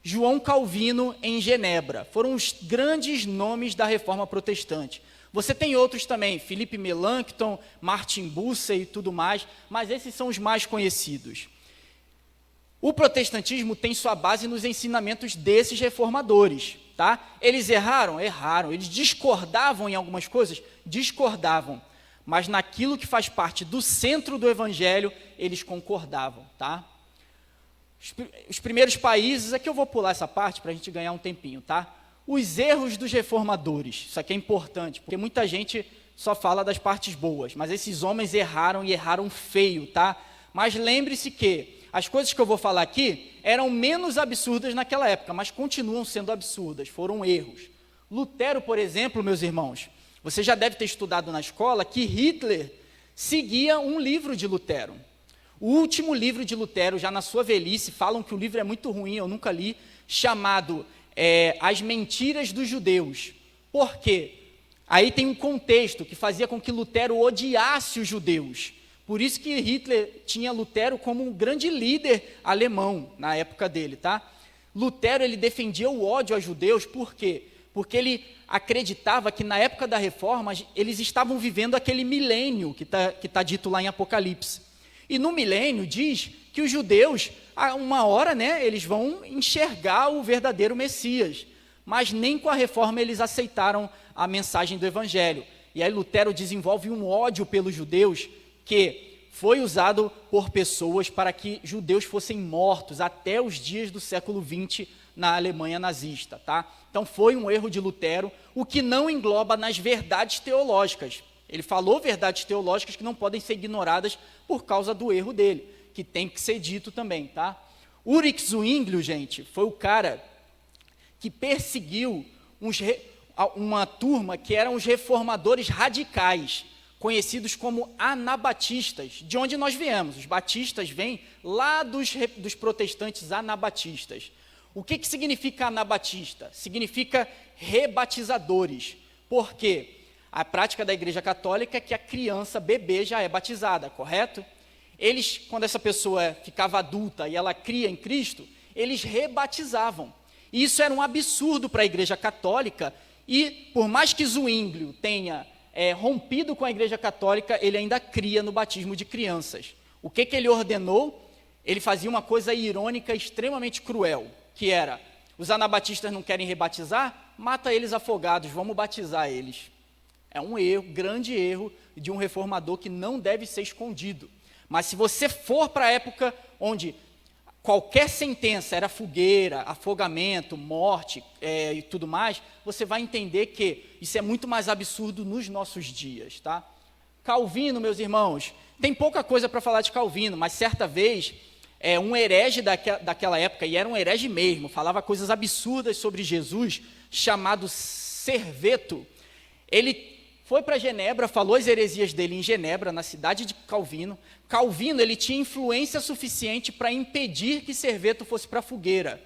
Speaker 1: João Calvino em Genebra. Foram os grandes nomes da Reforma Protestante. Você tem outros também, Philippe Melanchthon, Martin Bucer e tudo mais, mas esses são os mais conhecidos. O protestantismo tem sua base nos ensinamentos desses reformadores, tá? Eles erraram? Erraram. Eles discordavam em algumas coisas? Discordavam. Mas naquilo que faz parte do centro do evangelho, eles concordavam, tá? Os primeiros países, aqui eu vou pular essa parte para a gente ganhar um tempinho, tá? Os erros dos reformadores, isso aqui é importante, porque muita gente só fala das partes boas, mas esses homens erraram e erraram feio, tá? Mas lembre-se que as coisas que eu vou falar aqui eram menos absurdas naquela época, mas continuam sendo absurdas, foram erros. Lutero, por exemplo, meus irmãos, você já deve ter estudado na escola que Hitler seguia um livro de Lutero. O último livro de Lutero, já na sua velhice, falam que o livro é muito ruim, eu nunca li, chamado As Mentiras dos Judeus. Por quê? Aí tem um contexto que fazia com que Lutero odiasse os judeus. Por isso que Hitler tinha Lutero como um grande líder alemão na época dele, tá? Lutero, ele defendia o ódio aos judeus, por quê? Porque ele acreditava que na época da Reforma, eles estavam vivendo aquele milênio que tá dito lá em Apocalipse. E no milênio diz que os judeus, a uma hora, né, eles vão enxergar o verdadeiro Messias. Mas nem com a Reforma eles aceitaram a mensagem do Evangelho. E aí Lutero desenvolve um ódio pelos judeus que foi usado por pessoas para que judeus fossem mortos até os dias do século XX na Alemanha nazista, tá? Então foi um erro de Lutero, o que não engloba nas verdades teológicas. Ele falou verdades teológicas que não podem ser ignoradas por causa do erro dele, que tem que ser dito também, tá? Ulrich Zwinglio, gente, foi o cara que perseguiu uma turma que eram os reformadores radicais, conhecidos como anabatistas, de onde nós viemos. Os batistas vêm lá dos protestantes anabatistas. O que significa anabatista? Significa rebatizadores. Por quê? A prática da Igreja Católica é que a criança, bebê, já é batizada, correto? Eles, quando essa pessoa ficava adulta e ela cria em Cristo, eles rebatizavam. E isso era um absurdo para a Igreja Católica, e por mais que Zwinglio tenha rompido com a Igreja Católica, ele ainda cria no batismo de crianças. O que ele ordenou? Ele fazia uma coisa irônica, extremamente cruel, que era, os anabatistas não querem rebatizar? Mata eles afogados, vamos batizar eles. É um erro, grande erro de um reformador que não deve ser escondido. Mas se você for para a época onde qualquer sentença era fogueira, afogamento, morte e tudo mais, você vai entender que isso é muito mais absurdo nos nossos dias, tá? Calvino, meus irmãos, tem pouca coisa para falar de Calvino, mas certa vez, um herege daquela época, e era um herege mesmo, falava coisas absurdas sobre Jesus, chamado Serveto. Ele foi para Genebra, falou as heresias dele em Genebra, na cidade de Calvino. Calvino, ele tinha influência suficiente para impedir que Serveto fosse para a fogueira.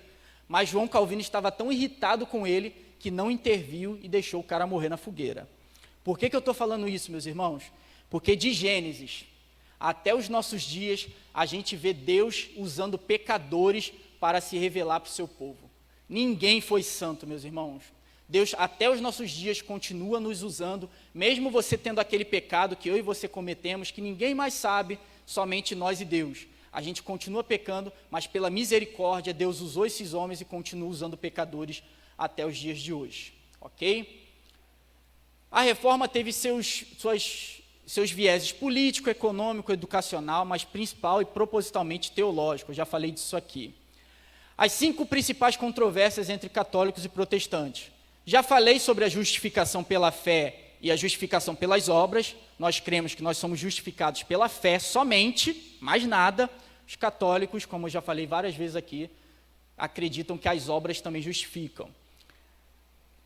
Speaker 1: Mas João Calvino estava tão irritado com ele que não interviu e deixou o cara morrer na fogueira. Por que eu estou falando isso, meus irmãos? Porque de Gênesis até os nossos dias, a gente vê Deus usando pecadores para se revelar para o seu povo. Ninguém foi santo, meus irmãos. Deus, até os nossos dias, continua nos usando, mesmo você tendo aquele pecado que eu e você cometemos, que ninguém mais sabe, somente nós e Deus. A gente continua pecando, mas pela misericórdia, Deus usou esses homens e continua usando pecadores até os dias de hoje. Ok? A reforma teve seus vieses político, econômico, educacional, mas principal e propositalmente teológico. Eu já falei disso aqui. As 5 principais controvérsias entre católicos e protestantes. Já falei sobre a justificação pela fé e a justificação pelas obras. Nós cremos que nós somos justificados pela fé somente, mais nada. Os católicos, como eu já falei várias vezes aqui, acreditam que as obras também justificam.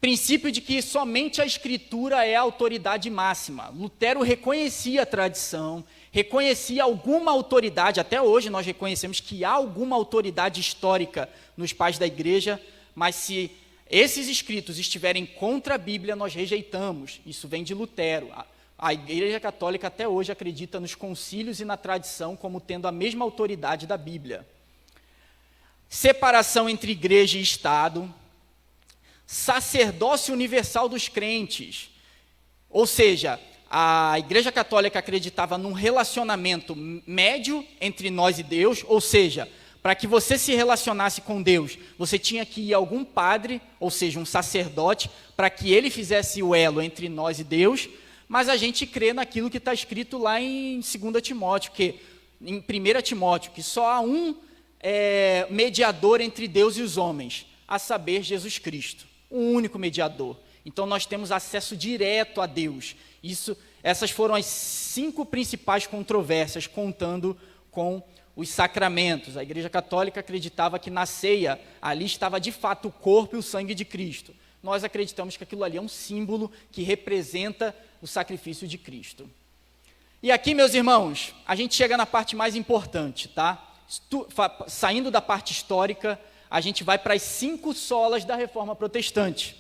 Speaker 1: Princípio de que somente a Escritura é a autoridade máxima. Lutero reconhecia a tradição, reconhecia alguma autoridade, até hoje nós reconhecemos que há alguma autoridade histórica nos pais da igreja, mas se esses escritos estiverem contra a Bíblia, nós rejeitamos. Isso vem de Lutero. A Igreja Católica até hoje acredita nos concílios e na tradição como tendo a mesma autoridade da Bíblia. Separação entre igreja e Estado. Sacerdócio universal dos crentes. Ou seja, a Igreja Católica acreditava num relacionamento médio entre nós e Deus, ou seja, para que você se relacionasse com Deus, você tinha que ir a algum padre, ou seja, um sacerdote, para que ele fizesse o elo entre nós e Deus, mas a gente crê naquilo que está escrito lá em 2 Timóteo, em 1 Timóteo, que só há um mediador entre Deus e os homens, a saber, Jesus Cristo, o único mediador. Então, nós temos acesso direto a Deus. Essas foram as 5 principais controvérsias, contando com os sacramentos. A Igreja Católica acreditava que na ceia, ali estava de fato o corpo e o sangue de Cristo. Nós acreditamos que aquilo ali é um símbolo que representa o sacrifício de Cristo. E aqui, meus irmãos, a gente chega na parte mais importante, tá? Saindo da parte histórica, a gente vai para as 5 solas da Reforma Protestante.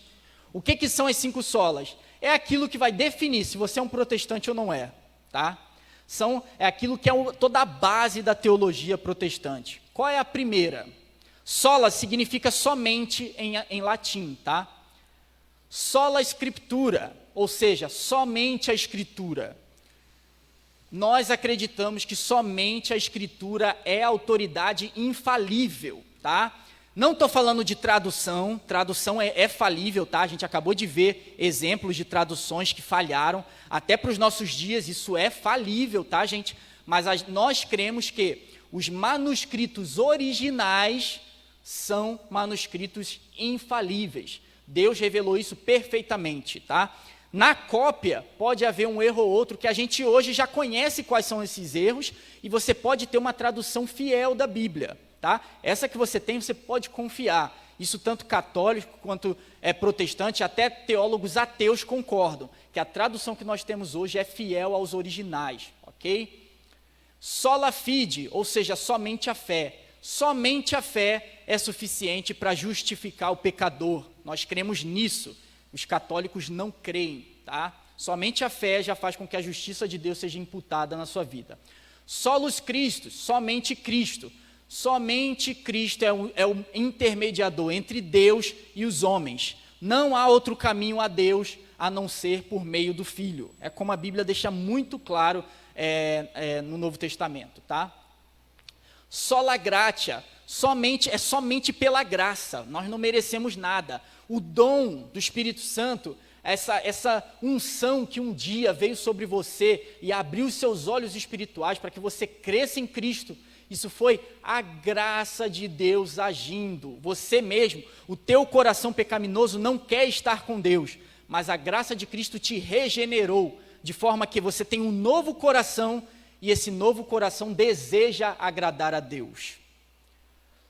Speaker 1: O que são as 5 solas? É aquilo que vai definir se você é um protestante ou não é, tá? É aquilo que é toda a base da teologia protestante. Qual é a primeira? Sola significa somente em latim, tá? Sola Scriptura, ou seja, somente a Escritura. Nós acreditamos que somente a Escritura é a autoridade infalível, tá? Não estou falando de tradução é falível, tá? A gente acabou de ver exemplos de traduções que falharam, até para os nossos dias isso é falível, tá, gente? Mas nós cremos que os manuscritos originais são manuscritos infalíveis. Deus revelou isso perfeitamente, tá? Na cópia pode haver um erro ou outro que a gente hoje já conhece quais são esses erros e você pode ter uma tradução fiel da Bíblia. Tá? Essa que você tem, você pode confiar. Isso tanto católico quanto protestante, até teólogos ateus concordam, que a tradução que nós temos hoje é fiel aos originais, ok? Sola fide, ou seja, somente a fé. Somente a fé é suficiente para justificar o pecador. Nós cremos nisso. Os católicos não creem, tá? Somente a fé já faz com que a justiça de Deus seja imputada na sua vida. Solus Christus, somente Cristo. Somente Cristo é o intermediador entre Deus e os homens. Não há outro caminho a Deus a não ser por meio do Filho. É como a Bíblia deixa muito claro no Novo Testamento, tá? Sola gratia, somente pela graça. Nós não merecemos nada. O dom do Espírito Santo, essa unção que um dia veio sobre você e abriu os seus olhos espirituais para que você cresça em Cristo, isso foi a graça de Deus agindo. Você mesmo, o teu coração pecaminoso não quer estar com Deus, mas a graça de Cristo te regenerou, de forma que você tem um novo coração e esse novo coração deseja agradar a Deus.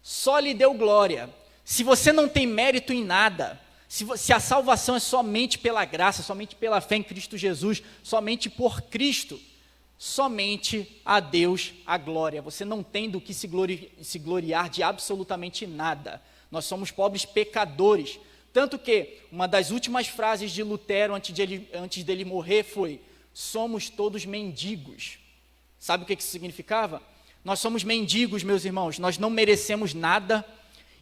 Speaker 1: Só lhe deu glória. Se você não tem mérito em nada, se a salvação é somente pela graça, somente pela fé em Cristo Jesus, somente por Cristo, somente a Deus a glória. Você não tem do que se gloriar de absolutamente nada. Nós somos pobres pecadores. Tanto que uma das últimas frases de Lutero antes dele morrer foi: somos todos mendigos. Sabe o que isso significava? Nós somos mendigos, meus irmãos. Nós não merecemos nada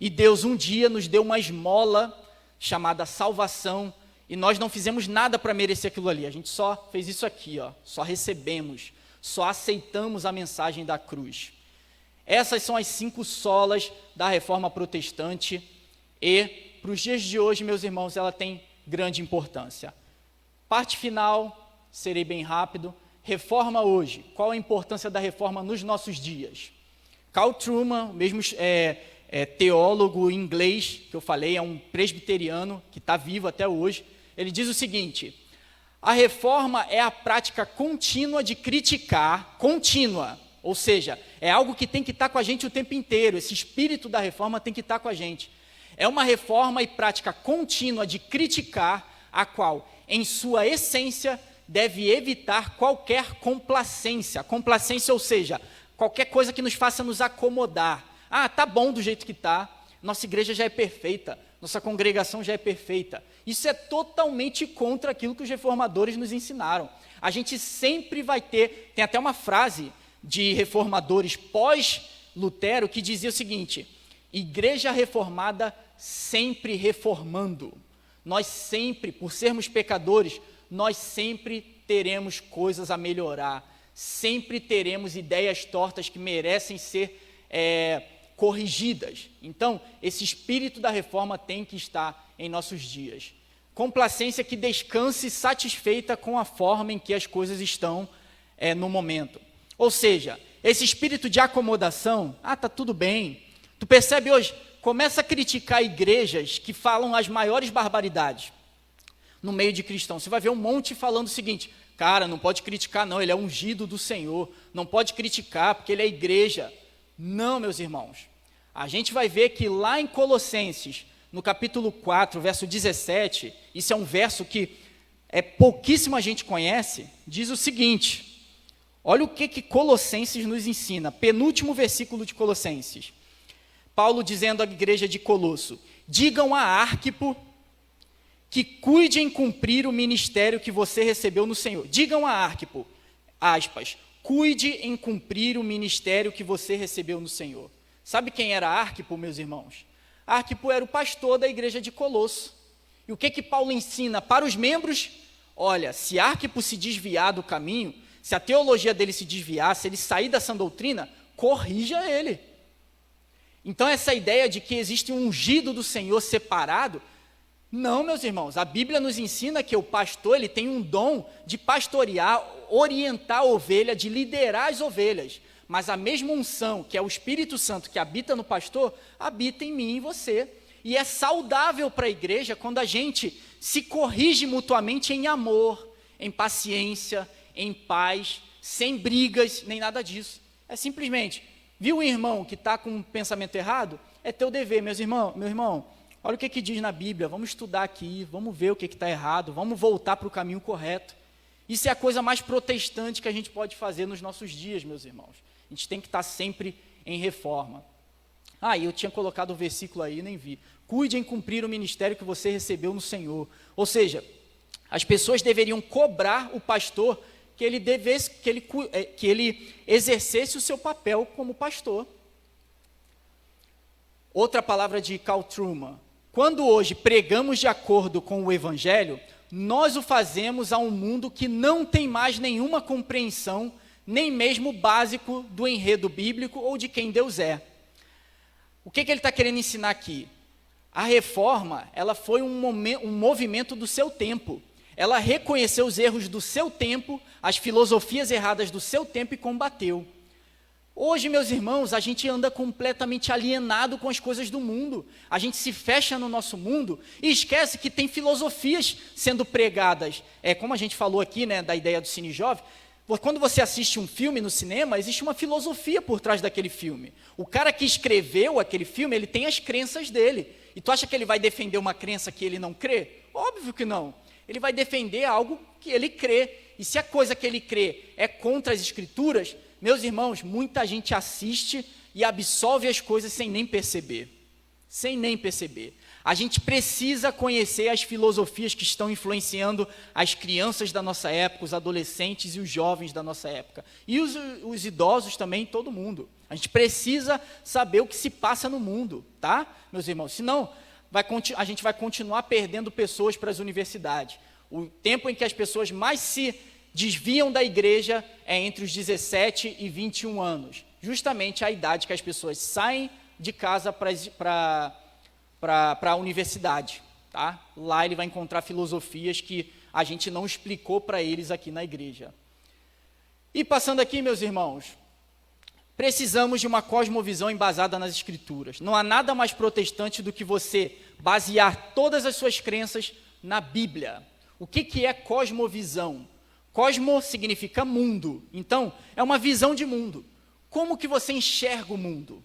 Speaker 1: E Deus um dia nos deu uma esmola chamada salvação, e nós não fizemos nada para merecer aquilo ali. A gente só fez isso aqui, ó, só recebemos, só aceitamos a mensagem da cruz. Essas são as 5 solas da reforma protestante, e para os dias de hoje, meus irmãos, ela tem grande importância. Parte final, serei bem rápido. Reforma hoje. Qual a importância da reforma nos nossos dias? Carl Trueman, o mesmo teólogo inglês que eu falei, é um presbiteriano que está vivo até hoje. Ele diz o seguinte: a reforma é a prática contínua de criticar, contínua, ou seja, é algo que tem que estar com a gente o tempo inteiro, esse espírito da reforma tem que estar com a gente. É uma reforma e prática contínua de criticar, a qual, em sua essência, deve evitar qualquer complacência. Complacência, ou seja, qualquer coisa que nos faça nos acomodar. Ah, tá bom do jeito que tá, nossa igreja já é perfeita, nossa congregação já é perfeita. Isso é totalmente contra aquilo que os reformadores nos ensinaram. A gente sempre vai ter, tem até uma frase de reformadores pós-Lutero que dizia o seguinte: igreja reformada sempre reformando. Nós sempre, por sermos pecadores, nós sempre teremos coisas a melhorar, sempre teremos ideias tortas que merecem ser corrigidas. Então, esse espírito da reforma tem que estar em nossos dias. Complacência que descanse satisfeita com a forma em que as coisas estão no momento. Ou seja, esse espírito de acomodação, tá tudo bem. Tu percebe hoje, começa a criticar igrejas que falam as maiores barbaridades no meio de cristãos. Você vai ver um monte falando o seguinte: cara, não pode criticar não, ele é ungido do Senhor, não pode criticar porque ele é igreja. Não, meus irmãos, a gente vai ver que lá em Colossenses, no capítulo 4, verso 17, isso é um verso que pouquíssima gente conhece, diz o seguinte, olha o que Colossenses nos ensina, penúltimo versículo de Colossenses, Paulo dizendo à igreja de Colosso: digam a Arquipo que cuide em cumprir o ministério que você recebeu no Senhor. Digam a Arquipo, aspas, cuide em cumprir o ministério que você recebeu no Senhor. Sabe quem era Arquipo, meus irmãos? Arquipo era o pastor da igreja de Colosso. E o que Paulo ensina para os membros? Olha, se Arquipo se desviar do caminho, se a teologia dele se desviar, se ele sair da sã doutrina, corrija ele. Então essa ideia de que existe um ungido do Senhor separado, não, meus irmãos, a Bíblia nos ensina que o pastor ele tem um dom de pastorear, orientar a ovelha, de liderar as ovelhas, mas a mesma unção, que é o Espírito Santo que habita no pastor, habita em mim e em você, e é saudável para a igreja quando a gente se corrige mutuamente em amor, em paciência, em paz, sem brigas, nem nada disso. É simplesmente, viu um irmão que está com um pensamento errado? É teu dever, meu irmão, olha o que diz na Bíblia, vamos estudar aqui, vamos ver o que está errado, vamos voltar para o caminho correto. Isso é a coisa mais protestante que a gente pode fazer nos nossos dias, meus irmãos. A gente tem que estar sempre em reforma. E eu tinha colocado o versículo aí, nem vi. Cuide em cumprir o ministério que você recebeu no Senhor. Ou seja, as pessoas deveriam cobrar o pastor que ele exercesse o seu papel como pastor. Outra palavra de Carl Trueman: quando hoje pregamos de acordo com o Evangelho, nós o fazemos a um mundo que não tem mais nenhuma compreensão, nem mesmo o básico do enredo bíblico ou de quem Deus é. O que ele está querendo ensinar aqui? A reforma, ela foi um movimento do seu tempo. Ela reconheceu os erros do seu tempo, as filosofias erradas do seu tempo e combateu. Hoje, meus irmãos, a gente anda completamente alienado com as coisas do mundo. A gente se fecha no nosso mundo e esquece que tem filosofias sendo pregadas. Como a gente falou aqui, da ideia do Cine Jovem, quando você assiste um filme no cinema, existe uma filosofia por trás daquele filme. O cara que escreveu aquele filme, ele tem as crenças dele. E tu acha que ele vai defender uma crença que ele não crê? Óbvio que não. Ele vai defender algo que ele crê. E se a coisa que ele crê é contra as Escrituras, meus irmãos, muita gente assiste e absolve as coisas sem nem perceber. sem nem perceber. A gente precisa conhecer as filosofias que estão influenciando as crianças da nossa época, os adolescentes e os jovens da nossa época. E os idosos também, todo mundo. A gente precisa saber o que se passa no mundo, tá, meus irmãos? Senão, a gente vai continuar perdendo pessoas para as universidades. O tempo em que as pessoas mais se desviam da igreja é entre os 17 e 21 anos. Justamente a idade que as pessoas saem de casa para a universidade, tá? Lá ele vai encontrar filosofias que a gente não explicou para eles aqui na igreja. E passando aqui, meus irmãos, precisamos de uma cosmovisão embasada nas Escrituras. Não há nada mais protestante do que você basear todas as suas crenças na Bíblia. O que é cosmovisão? Cosmo significa mundo. Então, é uma visão de mundo. Como que você enxerga o mundo?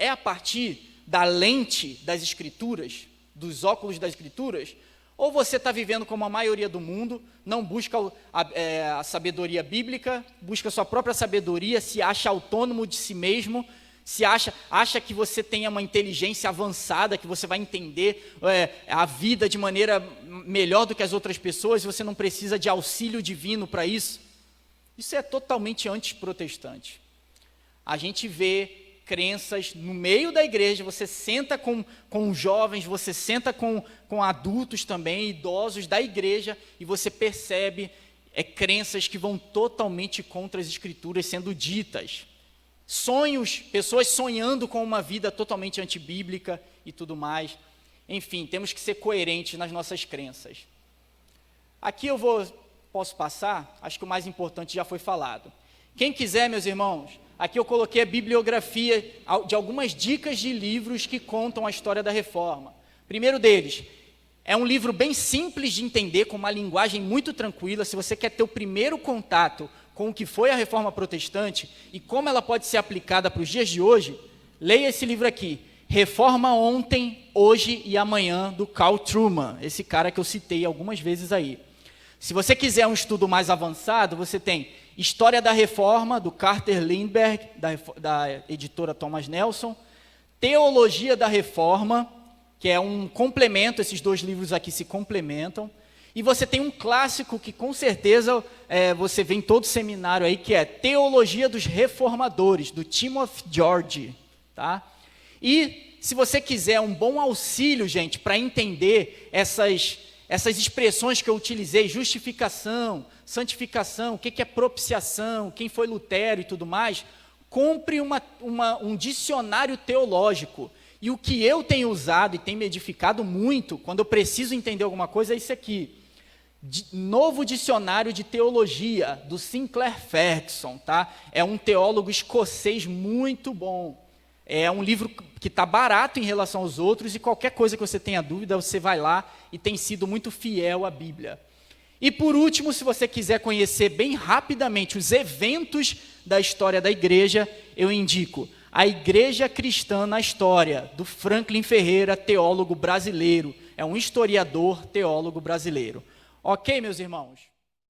Speaker 1: É a partir da lente das Escrituras, dos óculos das Escrituras? Ou você está vivendo como a maioria do mundo, não busca a sabedoria bíblica, busca a sua própria sabedoria, se acha autônomo de si mesmo, se acha que você tem uma inteligência avançada, que você vai entender a vida de maneira melhor do que as outras pessoas, e você não precisa de auxílio divino para isso? Isso é totalmente antiprotestante. A gente vê crenças no meio da igreja, você senta com jovens, você senta com adultos também, idosos da igreja, e você percebe crenças que vão totalmente contra as Escrituras sendo ditas. Sonhos, pessoas sonhando com uma vida totalmente antibíblica e tudo mais. Enfim, temos que ser coerentes nas nossas crenças. Aqui posso passar, acho que o mais importante já foi falado. Quem quiser, meus irmãos, aqui eu coloquei a bibliografia de algumas dicas de livros que contam a história da Reforma. Primeiro deles, é um livro bem simples de entender, com uma linguagem muito tranquila. Se você quer ter o primeiro contato com o que foi a Reforma Protestante e como ela pode ser aplicada para os dias de hoje, leia esse livro aqui, Reforma Ontem, Hoje e Amanhã, do Carl Trueman, esse cara que eu citei algumas vezes aí. Se você quiser um estudo mais avançado, você tem História da Reforma, do Carter Lindbergh, da editora Thomas Nelson, Teologia da Reforma, que é um complemento, esses dois livros aqui se complementam, e você tem um clássico que com certeza você vê em todo seminário aí, que é Teologia dos Reformadores, do Timothy George, tá? E se você quiser um bom auxílio, gente, para entender essas expressões que eu utilizei, justificação, santificação, o que é propiciação, quem foi Lutero e tudo mais, compre um dicionário teológico. E o que eu tenho usado e tem me edificado muito, quando eu preciso entender alguma coisa, é isso aqui. Novo Dicionário de Teologia, do Sinclair Ferguson, tá? É um teólogo escocês muito bom. É um livro que está barato em relação aos outros, e qualquer coisa que você tenha dúvida, você vai lá, e tem sido muito fiel à Bíblia. E por último, se você quiser conhecer bem rapidamente os eventos da história da igreja, eu indico A Igreja Cristã na História, do Franklin Ferreira, teólogo brasileiro. É um historiador teólogo brasileiro. Ok, meus irmãos?